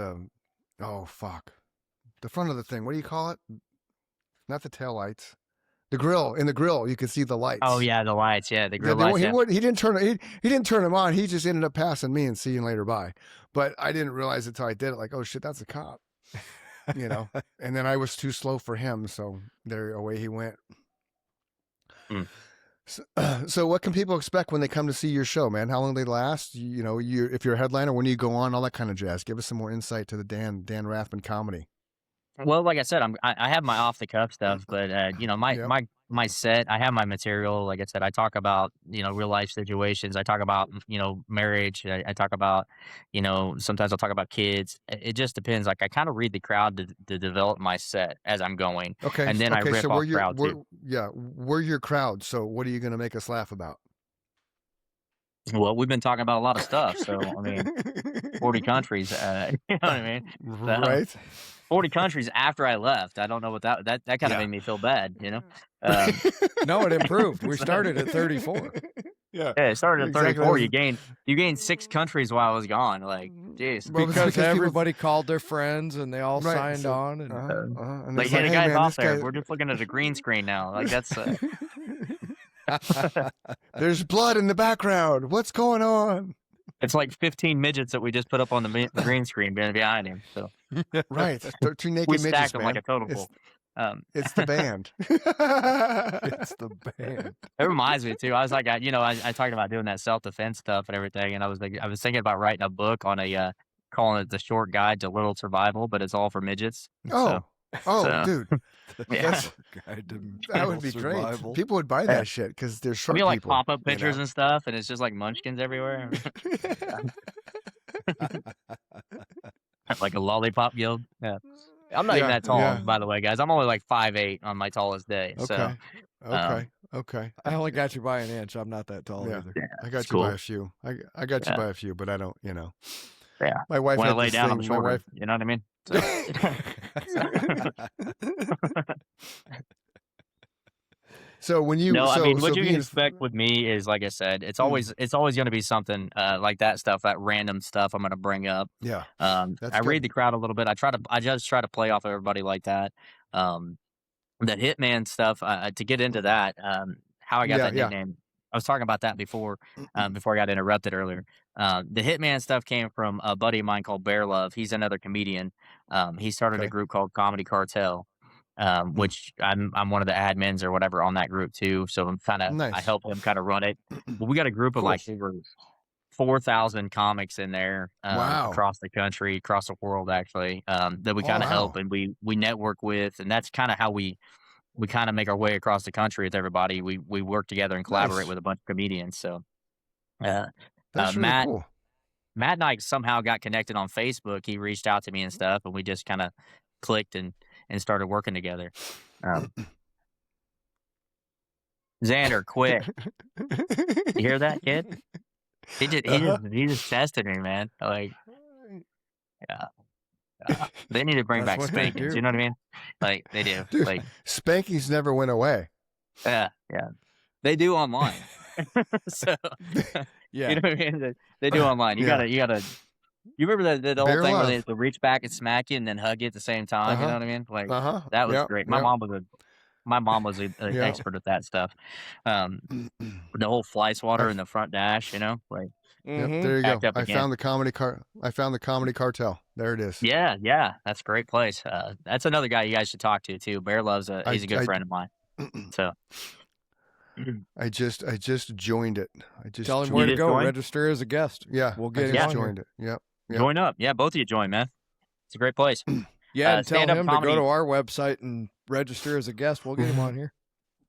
oh fuck, the front of the thing. What do you call it? Not the tail lights. The grill. In the grill, you could see the lights. Oh yeah, the lights. Yeah, the Yeah, grill lights. he didn't turn them on. He just ended up passing me and seeing later. Bye. But I didn't realize it until I did it. Like, oh shit, that's a cop. And then I was too slow for him, so away he went. Mm. So what can people expect when they come to see your show, man? How long they last? If you're a headliner, when you go on, all that kind of jazz. Give us some more insight to the Dan Rathmann comedy. Well, like I said, I have my off the cuff stuff, but Yep. my set, I have my material. Like I said, I talk about real life situations. I talk about marriage. I talk about sometimes I'll talk about kids. It just depends. Like I kind of read the crowd to develop my set as I'm going, Okay. and then I rip So off crowd too. we're your crowd. So what are you going to make us laugh about? Well, we've been talking about a lot of stuff, so I mean, 40 countries. You know what I mean? So, Right. 40 countries after I left. I don't know what that kind of made me feel bad, No, it improved. We started at 34. Yeah. Yeah, it started at Exactly. 34. You gained 6 countries while I was gone. Like, jeez. Well, it's Because people- everybody called their friends and they all Right, signed so- on. And And Like, it's hey, the hey, guy's man, off this there. guy- We're just looking at a green screen now. Like, that's There's blood in the background. What's going on? it's like 15 midgets that we just put up on the green screen behind him. So Right. Two naked we midgets, stacked them like man. a totem pole. It's the band. it's the band. It reminds me too. I was like, I talked about doing that self-defense stuff and everything, and I was thinking about writing a book on calling it The Short Guide to Little Survival, but it's all for midgets. Oh, So, dude, yeah. that would be great. People would buy that shit because they're I short mean, like people. pop-up pictures and stuff, and it's just like munchkins everywhere. Like a lollipop guild. Yeah. I'm not even that tall, by the way, guys. I'm only like 5'8" on my tallest day. So Okay. I only got you by an inch. I'm not that tall Yeah. either. I got it's you by cool. a few. I got you by a few, but I don't. Yeah. My wife When I had lay this down, thing. I'm My shorter. wife. You know what I mean? So when you No, I mean, what you can being- expect with me is, like I said, it's always going to be something like that stuff, that random stuff I'm going to bring up. Yeah. I read the crowd a little bit. I just try to play off everybody like that. That Hitman stuff, to get into that, how I got that nickname. I was talking about that before I got interrupted earlier. The Hitman stuff came from a buddy of mine called Bear Love. He's another comedian. He started a group called Comedy Cartel, which I'm one of the admins or whatever on that group too. So I Nice. help him kind of run it. But we got a group of Cool. like over 4,000 comics in there Wow. across the country, across the world actually, that we kind of help and we network with, and that's kind of how we kind of make our way across the country with everybody. We work together and collaborate Nice. with a bunch of comedians. So That's really Matt cool. and I somehow got connected on Facebook. He reached out to me and stuff, and we just kind of clicked and started working together. Xander, quit. You hear that, kid? He just tested me, man. Like, yeah. They need to bring back That's what they spankings. do. You know what I mean? Like they do. Dude, Like, spankings never went away. yeah, they do online. So, Yeah. you know what I mean? They do online. You gotta. You remember the Bear old thing where they love. have to reach back and smack you and then hug you at the same time? You know what I mean? Like that was Yep, great. yep. My mom was an Yeah. expert at that stuff. The whole fly swatter in the front dash, you know, like Yep, there you go. Backed up I again. found the comedy cartel. There it is. yeah, that's a great place. That's another guy you guys should talk to too. Bear Love's he's a good I- friend of mine. So I just joined it. I just Tell him joined where to just go. joined? Register as a guest. Yeah, We'll get I him just on here. joined it. Yep. Yep. join up. Yeah, both of you join, man. It's a great place. Yeah, and tell stand-up him to comedy. go to our website and register as a guest. We'll get him on here.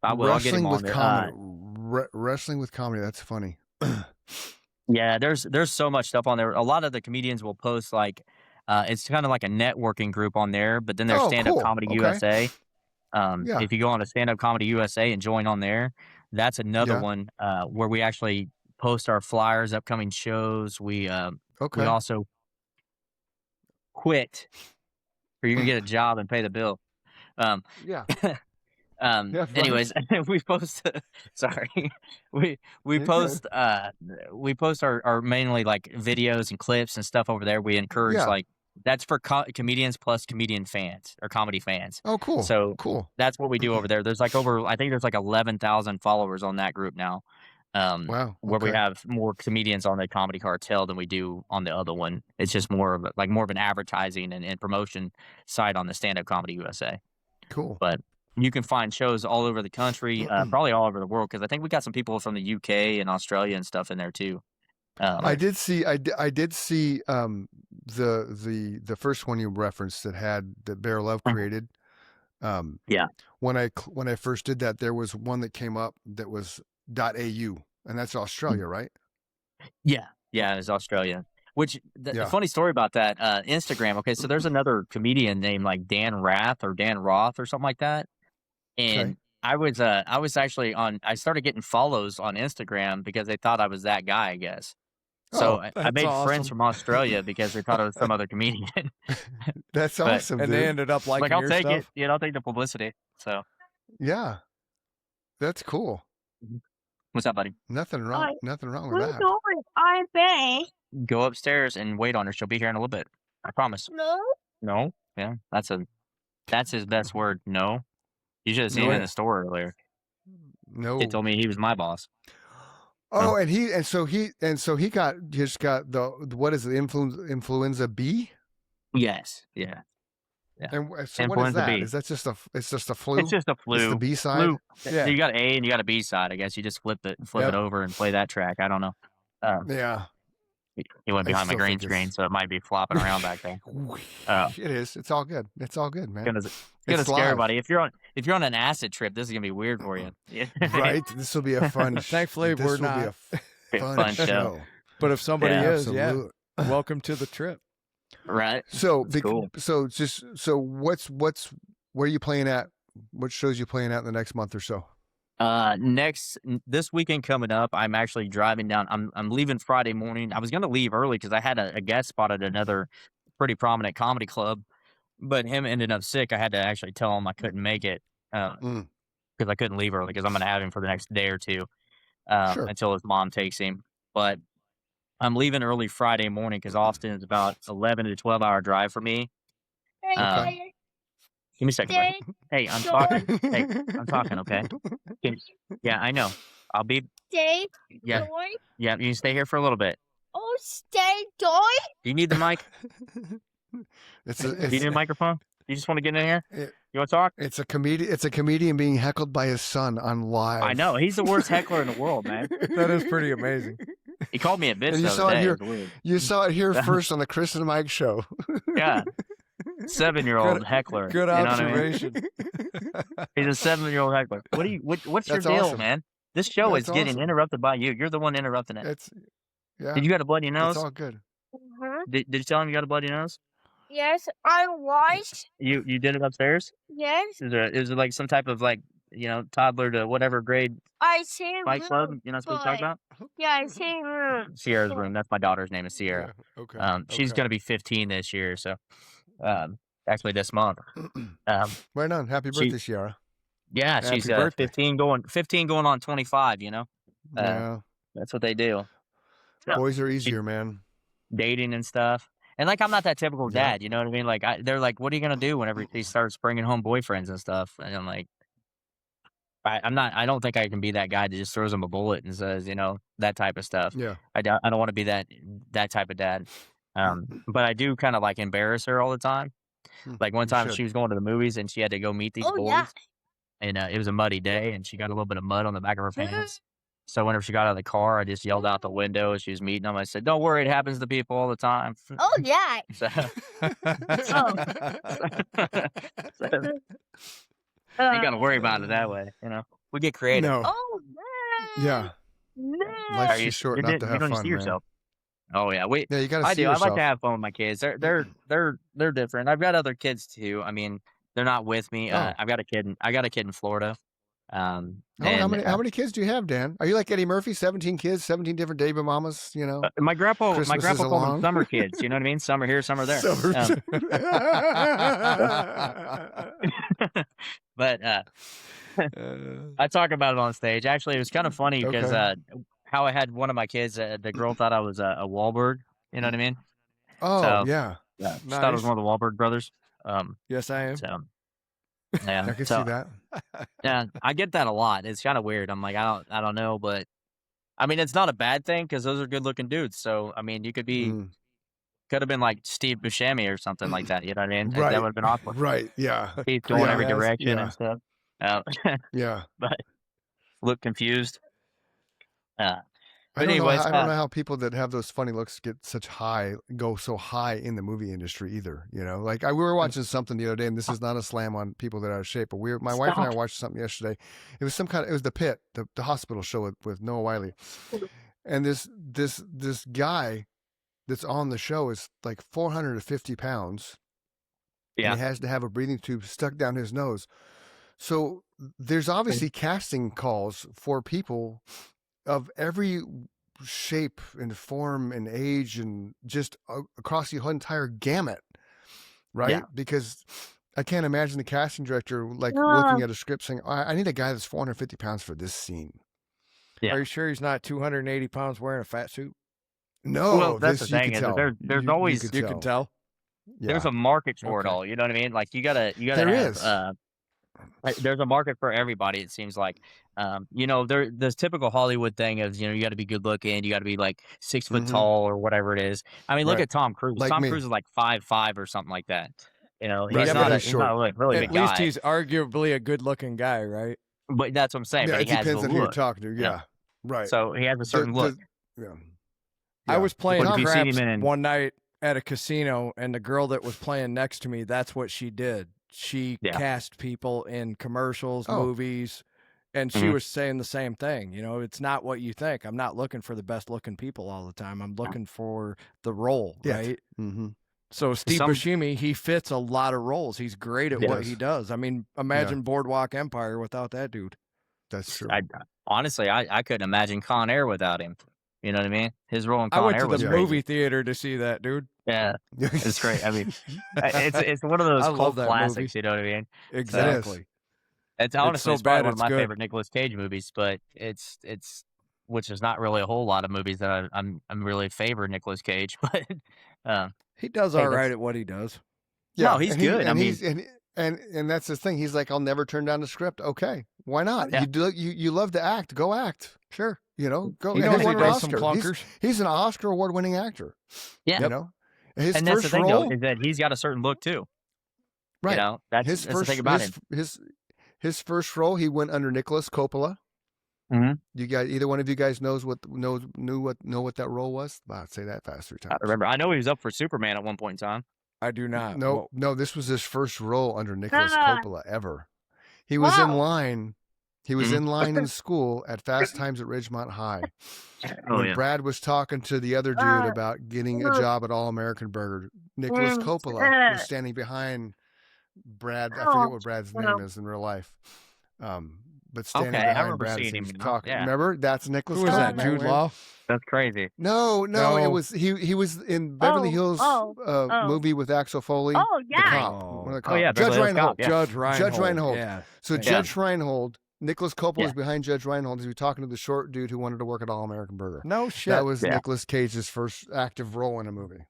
I will. I'll get Wrestling him on with there. comedy. Wrestling with comedy. That's funny. Yeah, there's so much stuff on there. A lot of the comedians will post like it's kind of like a networking group on there, but then there's Oh, Stand Up cool. Comedy Okay. USA. Yeah. If you go on to Stand Up Comedy USA and join on there, that's another Yeah. one where we actually post our flyers, upcoming shows. We Okay. also quit, or you can get a job and pay the bill. Yeah. Yeah, Anyways, we post. Sorry, we You're post. We post our mainly like videos and clips and stuff over there. We encourage Yeah. like that's for comedians plus comedian fans or comedy fans. Oh, cool. So cool. that's what we do over there. There's like I think there's like 11,000 followers on that group now. Wow. Where we okay. have more comedians on the Comedy Cartel than we do on the other one. It's just more of an advertising and promotion side on the Stand Up Comedy USA. Cool. But you can find shows all over the country, probably all over the world, because I think we got some people from the UK and Australia and stuff in there too. I did see the first one you referenced that Bear Love created. Yeah. When I first did that, there was one that came up that was .au, and that's Australia, right? Yeah, it's Australia. Which the Yeah. funny story about that Instagram. Okay, so there's another comedian named like Dan Rath or Dan Roth or something like that, and I was actually I started getting follows on Instagram because they thought I was that guy, I guess. So Oh, I that's made friends awesome. from Australia because they thought I was some other comedian. That's But- awesome, And dude. they ended up liking Like I'll your take stuff. it, I'll take the publicity. So Yeah, that's cool. what's up, buddy? Nothing wrong. Nothing wrong with We're that. going on bed. Go upstairs and wait on her. She'll be here in a little bit. I promise. No. No, yeah, that's his best word. No, you should have seen him in the store earlier. No. He told me he was my boss. Oh, and so he got the what is it, influenza B? Yes, yeah. And so what is Influenza that? B. Is that just a flu? It's just a flu. It's the B side. Yeah. You got an A and you got a B side. I guess you just flip it Yep. over and play that track. I don't know. Yeah. He went I behind my still green think screen, it's- so it might be flopping around back there. It is. It's all good. It's all good, man. Gonna It's scare live. everybody. If you're on an acid trip, this is gonna be weird for you. Right? This will be a fun. Thankfully, this we're will not. Be a fun, Fun show. show. But if somebody Yeah, is, Absolute. welcome to the trip. Right. So, That's cool. what's where are you playing at? What shows you playing at in the next month or so? This weekend coming up, I'm actually driving down. I'm leaving Friday morning. I was gonna leave early because I had a guest spot at another pretty prominent comedy club, but him ended up sick. I had to actually tell him I couldn't make it because I couldn't leave early because I'm gonna have him for the next day or two Sure. until his mom takes him. But I'm leaving early Friday morning because Austin is about 11 to 12-hour drive for me. Okay. Give me a second, buddy. Hey, I'm talking. Hey, I'm talking. Okay. Yeah, I know. I'll be. Dave. Yeah. George. Yeah, you can stay here for a little bit. stay doing? Do you need the mic? It's Do you need a microphone? You just want to get in here? It- You want to talk? It's a comedian. It's a comedian being heckled by his son on live. I know. He's the worst heckler in the world, man. That is pretty amazing. He called me a bitch And you the saw other it day. here. It was weird. You saw it here first on the Chris and Mike show. Yeah. 7-year-old heckler. Good you know what I mean? observation. He's a 7-year-old heckler. What's your That's deal, awesome. man? This show That's is getting awesome. interrupted by you. You're the one interrupting it. Yeah. Did you got a bloody nose? It's all good. Did you tell him you got a bloody nose? Yes, I was. You did it upstairs? Yes, Is it like some type of toddler to whatever grade I see. fight club? You're not supposed to talk about? Yeah, I see. Sierra's room. That's my daughter's name is Sierra. Yeah, okay. She's gonna be 15 this year, so actually this month. Right on. Happy she- birthday, Sierra. Yeah, Happy she's birthday. 15 going on 25. Yeah. That's what they do. Yeah. Boys are easier, man. Dating and stuff. And I'm not that typical Yeah. dad, you know what I mean? They're like, what are you gonna do whenever he starts bringing home boyfriends and stuff? And I'm like, I don't think I can be that guy that just throws him a bullet and says, that type of stuff. Yeah. I don't want to be that type of dad. But I do kind of embarrass her all the time. Like one You time should. she was going to the movies and she had to go meet these Oh, boys. yeah. And it was a muddy day and she got a little bit of mud on the back of her pants. So whenever she got out of the car, I just yelled out the window as she was meeting them. I said, "Don't worry, it happens to people all the time." Oh, yeah. So, you got to worry about it that way. We get creative. No. Oh, man. Yeah. Man. Life's Are you- too short you're not to di- have you don't fun, see man. yourself. Oh yeah, Yeah, you got to I see do. I yourself. like to have fun with my kids. They're different. I've got other kids too. I mean, they're not with me. Oh. I've got a kid. I got a kid in Florida. How many kids do you have, Dan? Are you like Eddie Murphy? 17 kids, 17 different baby mamas, My grandpa Christmas is called them along. summer kids. You know what I mean? Some are here, some are there. Summer- But I talk about it on stage. Actually, it was kind of funny because Okay. how I had one of my kids. The girl thought I was a Wahlberg. You know what I mean? Oh, So- yeah. Yeah, she thought I was Nice. one of the Wahlberg brothers. Yes, I am. So yeah, I can so, see that. Yeah, I get that a lot. It's kind of weird. I'm like, I don't know, but I mean, it's not a bad thing because those are good looking dudes. So I mean, you could have been like Steve Buscemi or something like that. You know what I mean? Right. That would have been awkward. Right. Yeah. He's going Yeah, every yes, direction yeah. and stuff. Yeah. But look confused. I But don't know. anyways, I don't know how people that have those funny looks go so high in the movie industry either. We were watching something the other day, and this is not a slam on people that are out of shape, but my wife and I watched something yesterday. It was it was The Pit, the hospital show with Noah Wiley, and this guy that's on the show is like 450 pounds. Yeah. And he has to have a breathing tube stuck down his nose. So there's obviously casting calls for people of every shape and form and age and just across the whole entire gamut, right? Yeah. Because I can't imagine the casting director looking at a script saying, I need a guy that's 450 pounds for this scene. Yeah. Are you sure he's not 280 pounds wearing a fat suit? No, well, that's the this you thing could is tell. there's always You can tell. Yeah. there's a market for it Okay. all. You know what I mean? Like you gotta There have, is. there's a market for everybody. It seems like, the typical Hollywood thing of, you got to be good looking. You got to be like 6 foot Mhm. tall or whatever it is. I mean, look Right. at Tom Cruise. Like Tom me. Cruise is like 5'5" or something like that. He's Right, not yeah, he's short. not a really At big least guy. he's arguably a good-looking guy, right? But that's what I'm saying. Yeah, But it he has depends the on who you're look. talking to. Yeah. Yeah. Right. So he has a certain look. Yeah. I Yeah. was playing But if you see craps him in- one night at a casino, and the girl that was playing next to me, that's what she did. She Yeah. cast people in commercials, Oh. movies, and she Mhm. was saying the same thing. It's not what you think. I'm not looking for the best looking people all the time. I'm looking for the role, Yeah. right? Mm-hmm. So Steve Some- Buscemi, he fits a lot of roles. He's great at what Yes. he does. I mean, imagine Boardwalk Empire without that dude. That's true. Honestly, I couldn't imagine Con Air without him. You know what I mean? His role in I Con went Air to was the crazy. movie theater to see that dude. Yeah, it's great. I mean, it's one of those I love cult that classics. movie. You know what I mean? Exactly. It's honestly so it's probably bad one of it's my good. favorite Nicolas Cage movies, but it's which is not really a whole lot of movies that I'm really favor Nicolas Cage, but He does Hey, all right that's- at what he does. No, he's and good. I and mean- he's and that's his thing. He's like, I'll never turn down the script. Okay, why not? Yeah. You love to act. Go act. Sure. You know, He and knows he he won an does some Oscar. clunkers. He's an Oscar award-winning actor. Yeah. You know, his And that's the first thing, role, though, is that he's got a certain look too. right? You know, that's the thing about him. His first role, he went under Nicholas Coppola. Mm-hmm. You guys, either one of you guys know what that role was? Wow, say that fast 3 times. I remember. I know he was up for Superman at one point in time. I do not. No, this was his first role under Nicholas Ah. Coppola ever. He was in Wow. line. He was Mhm. in line in school at Fast Times at Ridgemont High. Oh, When yeah. Brad was talking to the other dude Ah. about getting a job at All American Burger, Nicholas Coppola was standing behind Brad. I forget what Brad's name is in real life. But standing Okay, I behind remember Brad as seeing he him was now, talking. yeah. Remember? That's Nicholas Who was that? Coppola. Jude Law? That's crazy. No, it No. was he was in Beverly Hills movie with Axel Foley. Oh, The yeah. cop. Oh. One of the Oh, yeah, cops. Judge Beverly Hills Reinhold. Cop, yeah. Judge Reinhold. Judge Reinhold. Yeah. So Yeah. Judge Reinhold, Nicholas Coppola Yeah. was behind Judge Reinhold. He was talking to the short dude who wanted to work at All American Burger. No shit. That was Yeah. Nicolas Cage's first active role in a movie.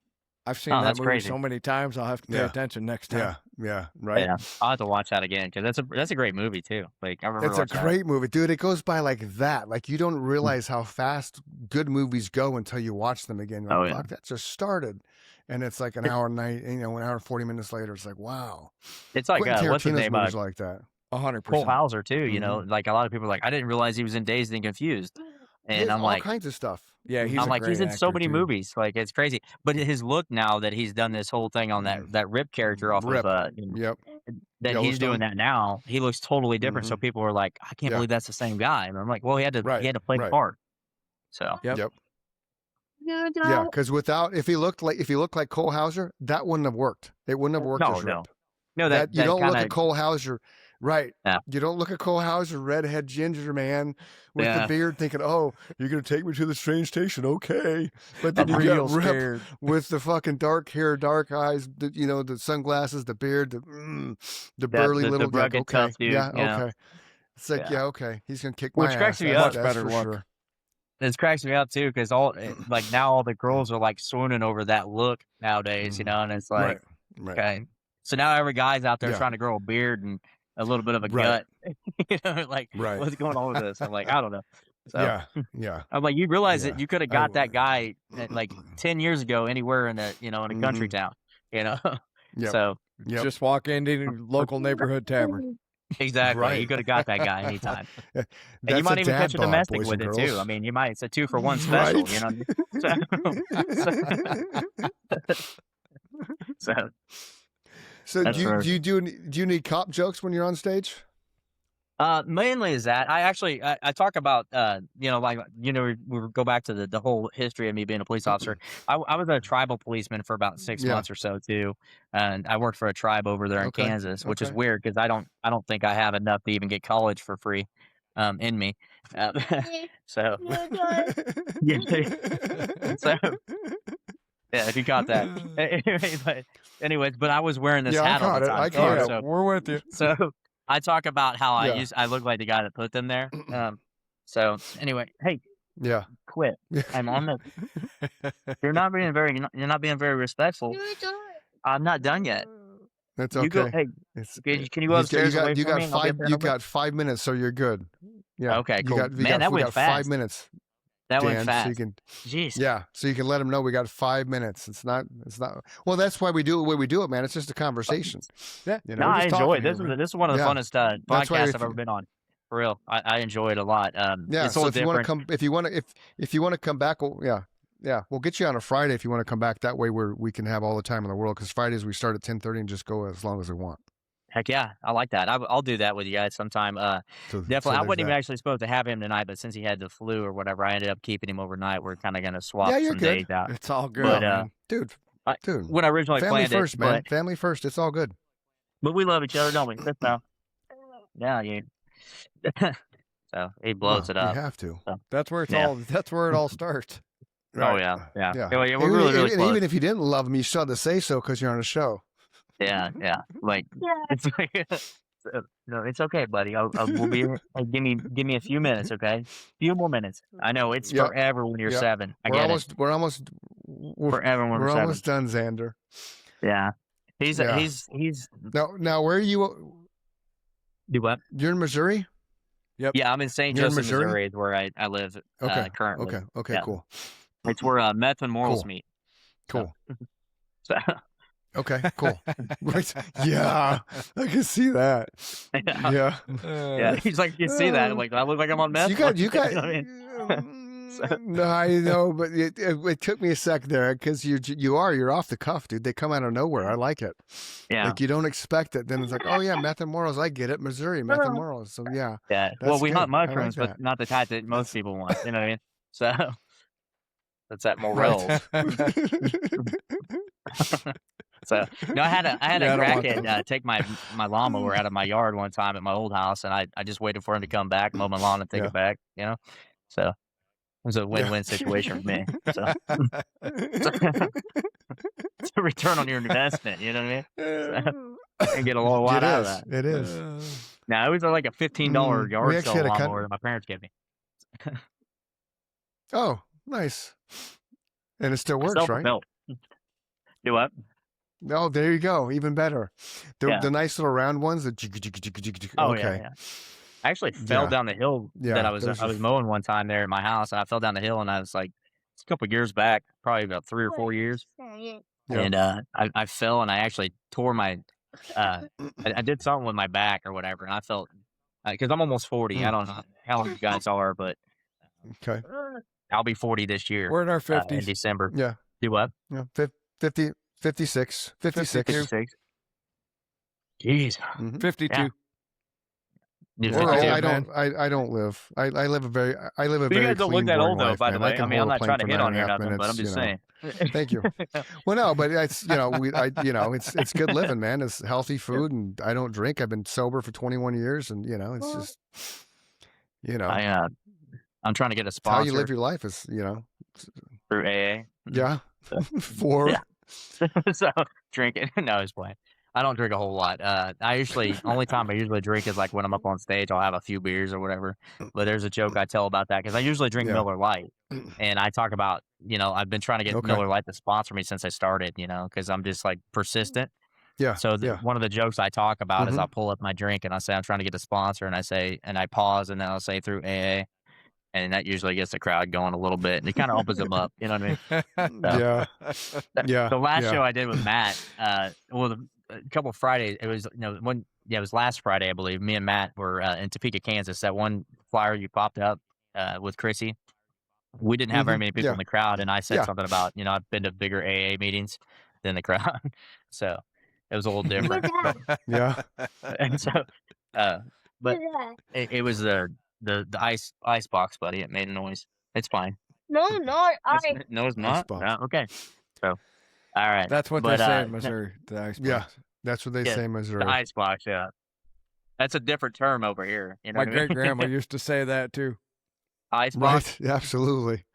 I've seen Oh, that that's movie crazy. so many times. I'll have to pay Yeah. attention next time. Yeah, right. Yeah, I'll have to watch that again because that's a great movie too. Like I remember It's a watching that. great movie, dude. It goes by like that. Like you don't realize how fast good movies go until you watch them again. You're like, Oh, yeah. fuck, that just started, and it's like an hour and an hour and 40 minutes later. It's like, wow. It's like Quentin what's his Tarantino's name? movies like that. 100%. Cole Hauser too. You Mm-hmm. know, like a lot of people are like, I didn't realize he was in Dazed and Confused, and There's I'm all like, kinds of stuff. Yeah, he's I'm a like, great he's in so actor, many too. movies. Like it's crazy. But his look now that he's done this whole thing on that Rip character off Rip. of Yep. that he's doing Yellowstone. that now, he looks totally different. So people are like, I can't Yeah. believe that's the same guy. And I'm like, well, he had to play the Right. part. So Yep. Yeah, because if he looked like Cole Hauser, that wouldn't have worked. It wouldn't have worked as Rip. No, that you don't look kinda- at Cole Hauser, right? Yeah. You don't look at Cole Hauser, redhead ginger man with the Yeah. beard, thinking, "Oh, you're gonna take me to the train station, okay?" But then I'm you real got Rip scared. with the fucking dark hair, dark eyes, the sunglasses, the beard, the burly the little rugged, okay, tough dude, yeah, you know? okay. It's like, Yeah. okay, he's gonna kick Which my cracks ass. me That's, up. that's Better for look. sure. It cracks me up too because like now all the girls are like swooning over that look nowadays, you know, and it's like, Right. okay, so now every guy's out there Yeah. trying to grow a beard and a little bit of a Right. gut, you know, like Right. what's going on with this? I'm like, I don't know. So Yeah. I'm like, you realize Yeah. that you could have got that guy like 10 years ago anywhere in a in a country town, you know. Yep. So Yep. Just walk into your local neighborhood tavern. exactly, Right. you could have got that guy anytime. And That's you might a even dad catch a bod, domestic boys with and it too. girls. I mean, you might, it's a 2-for-1 special, Right. you know. So That's do you, fair. do you need cop jokes when you're on stage? Mainly is that I actually I talk about we go back to the whole history of me being a police officer. I was a tribal policeman for about 6 Yeah. months or so too, and I worked for a tribe over there in Okay, Kansas, which is okay. weird because I don't think I have enough to even get college for free, in me. So yeah, so yeah, if you caught that. But I was wearing this Yeah, I hat all caught the it. time. I too, caught it. so- We're with you. so I talk about how Yeah. I look like the guy that put them there. So anyway, hey, Yeah. quit. I'm on the. You're not being very respectful. I'm not done yet. That's You okay. go. Hey, It's, can you go upstairs away you from got me? and I'll get five. there You in a bit? got 5 minutes, so you're good. Yeah. Okay, You cool. got, Man, that we went got 5 fast. minutes. That Dan, went So fast. you can, Jeez. yeah. So you can let them know we got 5 minutes. It's not. Well, that's why we do it the way we do it, man. It's just a conversation. Yeah. You No, know, I just enjoy it. talking This is one of the Yeah. funnest That's why podcasts if I've ever been on. For real, I enjoy it a lot. Yeah. It's a So little if you want to different. come, if you want to come back, well, yeah, we'll get you on a Friday if you want to come back. That way, we can have all the time in the world. Because Fridays we start at 10:30 and just go as long as we want. Heck yeah, I like that. I'll do that with you guys sometime. So Definitely. I there's wasn't even that. actually supposed to have him tonight, but since he had the flu or whatever, I ended up keeping him overnight. We're kind of going to swap Yeah, you're some good. days out. It's all good, But, man. Dude. When I originally Family planned first, it, man. Family first. It's all good. but we love each other, don't we? That's now. Yeah, you. So he blows it You up. have to. That's where Yeah. That's where it all starts. Oh yeah. Yeah. We're And really even, close. even if you didn't love him, you still had to say so because you're on a show. Yeah. Like Yeah. it's like, no, it's okay, buddy. We'll be here. Hey, give me a few minutes, okay? Few more minutes. I know it's Yep. forever when you're Yep. 7. I We're get almost. forever when We're we're 7. almost done, Xander. Yeah. He's Yeah. he's Now where are you? do what? You're in Missouri. Yeah, I'm in St. You're in Joseph, Missouri? Missouri, is where I live Okay. currently. Okay. Yeah. Cool. It's where meth and morals Cool. meet. Cool. So, Okay. Cool. Right. Yeah, I can see that. yeah. Yeah. He's like, you see that? Like, I look like I'm on meth. You got. know what I mean? No, I know, but it took me a sec there because you're off the cuff, dude. They come out of nowhere. I like it. Yeah. Like you don't expect it. Then it's like, oh yeah, meth and morals. I get it. Missouri, meth and morals. So yeah. Yeah. Well, That's we good. hunt I like mushrooms, that. but not the type that most people want. You know what I mean? So that's that morels. So no, I had a I don't want crackhead take my lawnmower out of my yard one time at my old house, and I just waited for him to come back, mow my lawn, and take Yeah. it back. You know, so it was a win-win situation for me. So it's a return on your investment. You know what I mean? So, and get a lot out of that. It is. Now it was like a $15 We yard actually sale had a lawnmower that my parents gave me. Oh, nice. And it still works, right? Self-fulfilled. Do what? Oh, there you go. Even better. Yeah. The nice little round ones. The Oh okay. yeah. I actually fell Yeah. down the hill Yeah, that I was those are- mowing one time there at my house, and I fell down the hill, and I was like, it's a couple years back, probably about 3 or 4 years, Yeah. and I fell, and I actually tore my I did something with my back or whatever, and I felt because I'm almost 40. I don't know how old you guys are, but Okay. I'll be 40 this year. We're in our in 50s. December. Yeah. Do what? Yeah. 50, 56. 56. 56. Jeez. 52. Yeah. You're We're old. 52. I don't live. I live a very But you guys don't look clean, that boring old though, life, by the man. way. can I mean, I'm hold a not plane trying to for hit on you or 9.5 nothing, but I'm minutes, just saying. Thank you. Well, no, but it's it's good living, man. It's healthy food, and I don't drink. I've been sober for 21 years, and it's just I'm trying to get a it's how you sponsor live your life is through AA. yeah. So, For yeah. So drinking. No, it's playing. I don't drink a whole lot. Only time I usually drink is like when I'm up on stage. I'll have a few beers or whatever. But there's a joke I tell about that because I usually drink Yeah. Miller Lite, and I talk about I've been trying to get Okay. Miller Lite to sponsor me since I started. Because I'm just like persistent. yeah. So yeah. one of the jokes I talk about is Mhm. I'll pull up my drink and I say I'm trying to get a sponsor, and I pause, and then I'll say through AA. And that usually gets the crowd going a little bit, and it kind of opens them up. You know what I mean? Yeah. Yeah. The last yeah. show I did with Matt, a couple of Fridays, it was it was last Friday, I believe. Me and Matt were in Topeka, Kansas. That one flyer you popped up with Chrissy. We didn't have very many people Yeah. in the crowd, and I said Yeah. something about I've been to bigger AA meetings than the crowd, so it was a little different. Yeah. And so, but it was the ice box, buddy. It made a noise. It's fine. No, no, No, it's not. box. No, okay. So, all right. That's what But, they say in Missouri. The ice Yeah. box. That's what they say in Missouri. The ice box, yeah. That's a different term over here. You know My what I mean? great grandma used to say that too. Ice box. Right. Absolutely.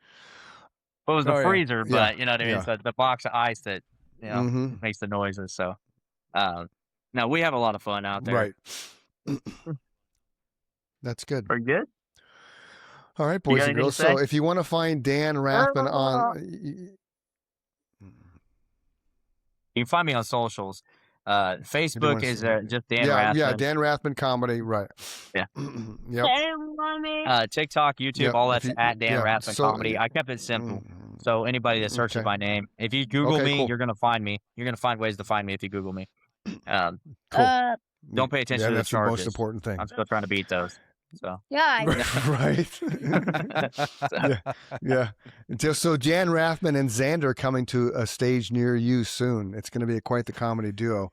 Well, it was the Oh, yeah. freezer, Yeah, but you know what I mean. yeah. So the box of ice that Mhm. makes the noises. So, no, we have a lot of fun out there. Right. That's good. Pretty good. All right, boys got and anything girls. to So say? if you want to find Dan Rathmann on, You can find me on socials. Facebook is just Dan yeah, Rathmann. yeah, Dan Rathmann comedy, right? Yeah. Yep. TikTok, YouTube, Yeah, all if that's you- at Dan yeah, Rathmann so- comedy. I kept it simple. Mhm. So anybody that searches Okay. my name, if you Google Okay, me, cool. you're gonna find me. You're gonna find ways to find me if you Google me. Cool. Don't pay attention Yeah, to the that's the most charges. important thing. I'm still trying to beat those. So yeah. Right. Yeah. Just so Jan Rathmann and Xander coming to a stage near you soon. It's going to be quite the comedy duo.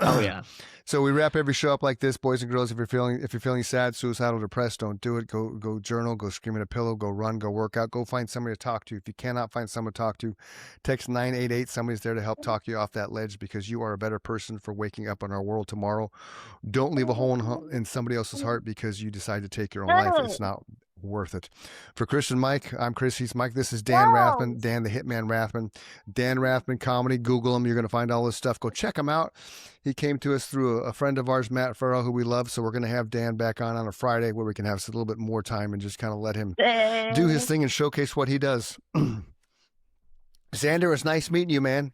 oh yeah. So we wrap every show up like this, boys and girls. If you're feeling sad, suicidal, depressed, don't do it. Go journal, go scream at a pillow, go run, go work out, go find somebody to talk to. If you cannot find someone to talk to, text 988. Somebody's there to help talk you off that ledge because you are a better person for waking up in our world tomorrow. Don't leave a hole in somebody else's heart because you decide to take your own life. It's not worth it. For Chris and Mike, I'm Chris. He's Mike. This is Dan Rathmann, Dan the Hitman Rathmann. Dan Rathmann comedy. Google him. You're going to find all this stuff. Go check him out. He came to us through a friend of ours, Matt Farrell, who we love. So we're going to have Dan back on a Friday where we can have a little bit more time and just kind of let him do his thing and showcase what he does. Xander, it's nice meeting you, man.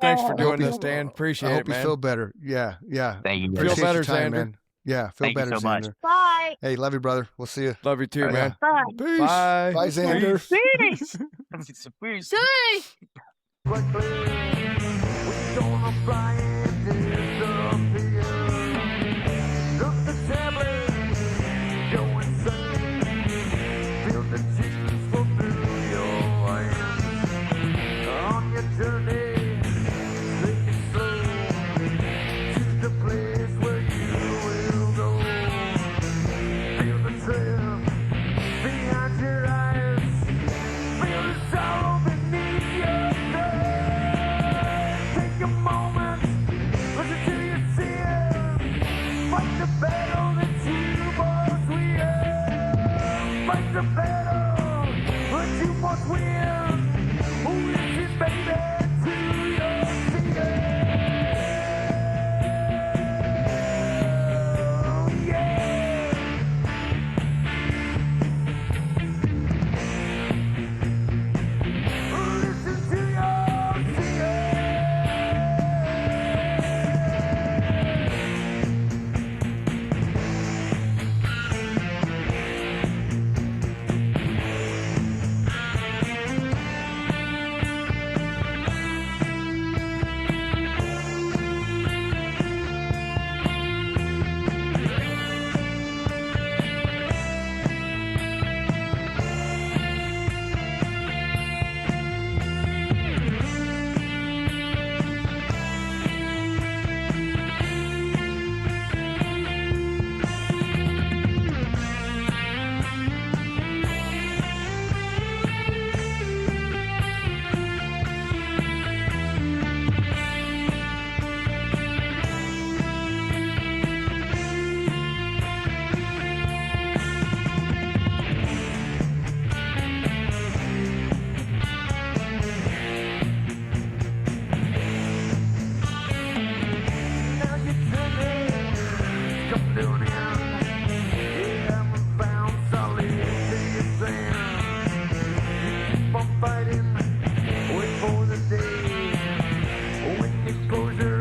Thanks for doing you- this, Dan. Appreciate I it, hope you man. feel better. Yeah. Thank you. Feel Appreciate better, your time, Xander. man. Yeah, feel Thank you better, so much. Xander. Bye. Hey, love you, brother. We'll see you. Love you too, Yeah. man. Bye. Peace. Bye. Bye, Xander. Peace. Peace. See. Quickly, we're gonna fly and disappear. Look the tablet, go insane. Feel the juice flow through your veins. On your journey, take it slow to the place where you will go. Feel the trail behind your eyes. Feel the sorrow beneath your take a moment, listen to your tears. Fight the battle that you must win. Fight the battle that you must win. Who is it, baby, to your fear? Yeah. Listen to your fear. Now you're turning, come to an end. You haven't found solid to your sand. You keep on fighting, wait for the day when you close your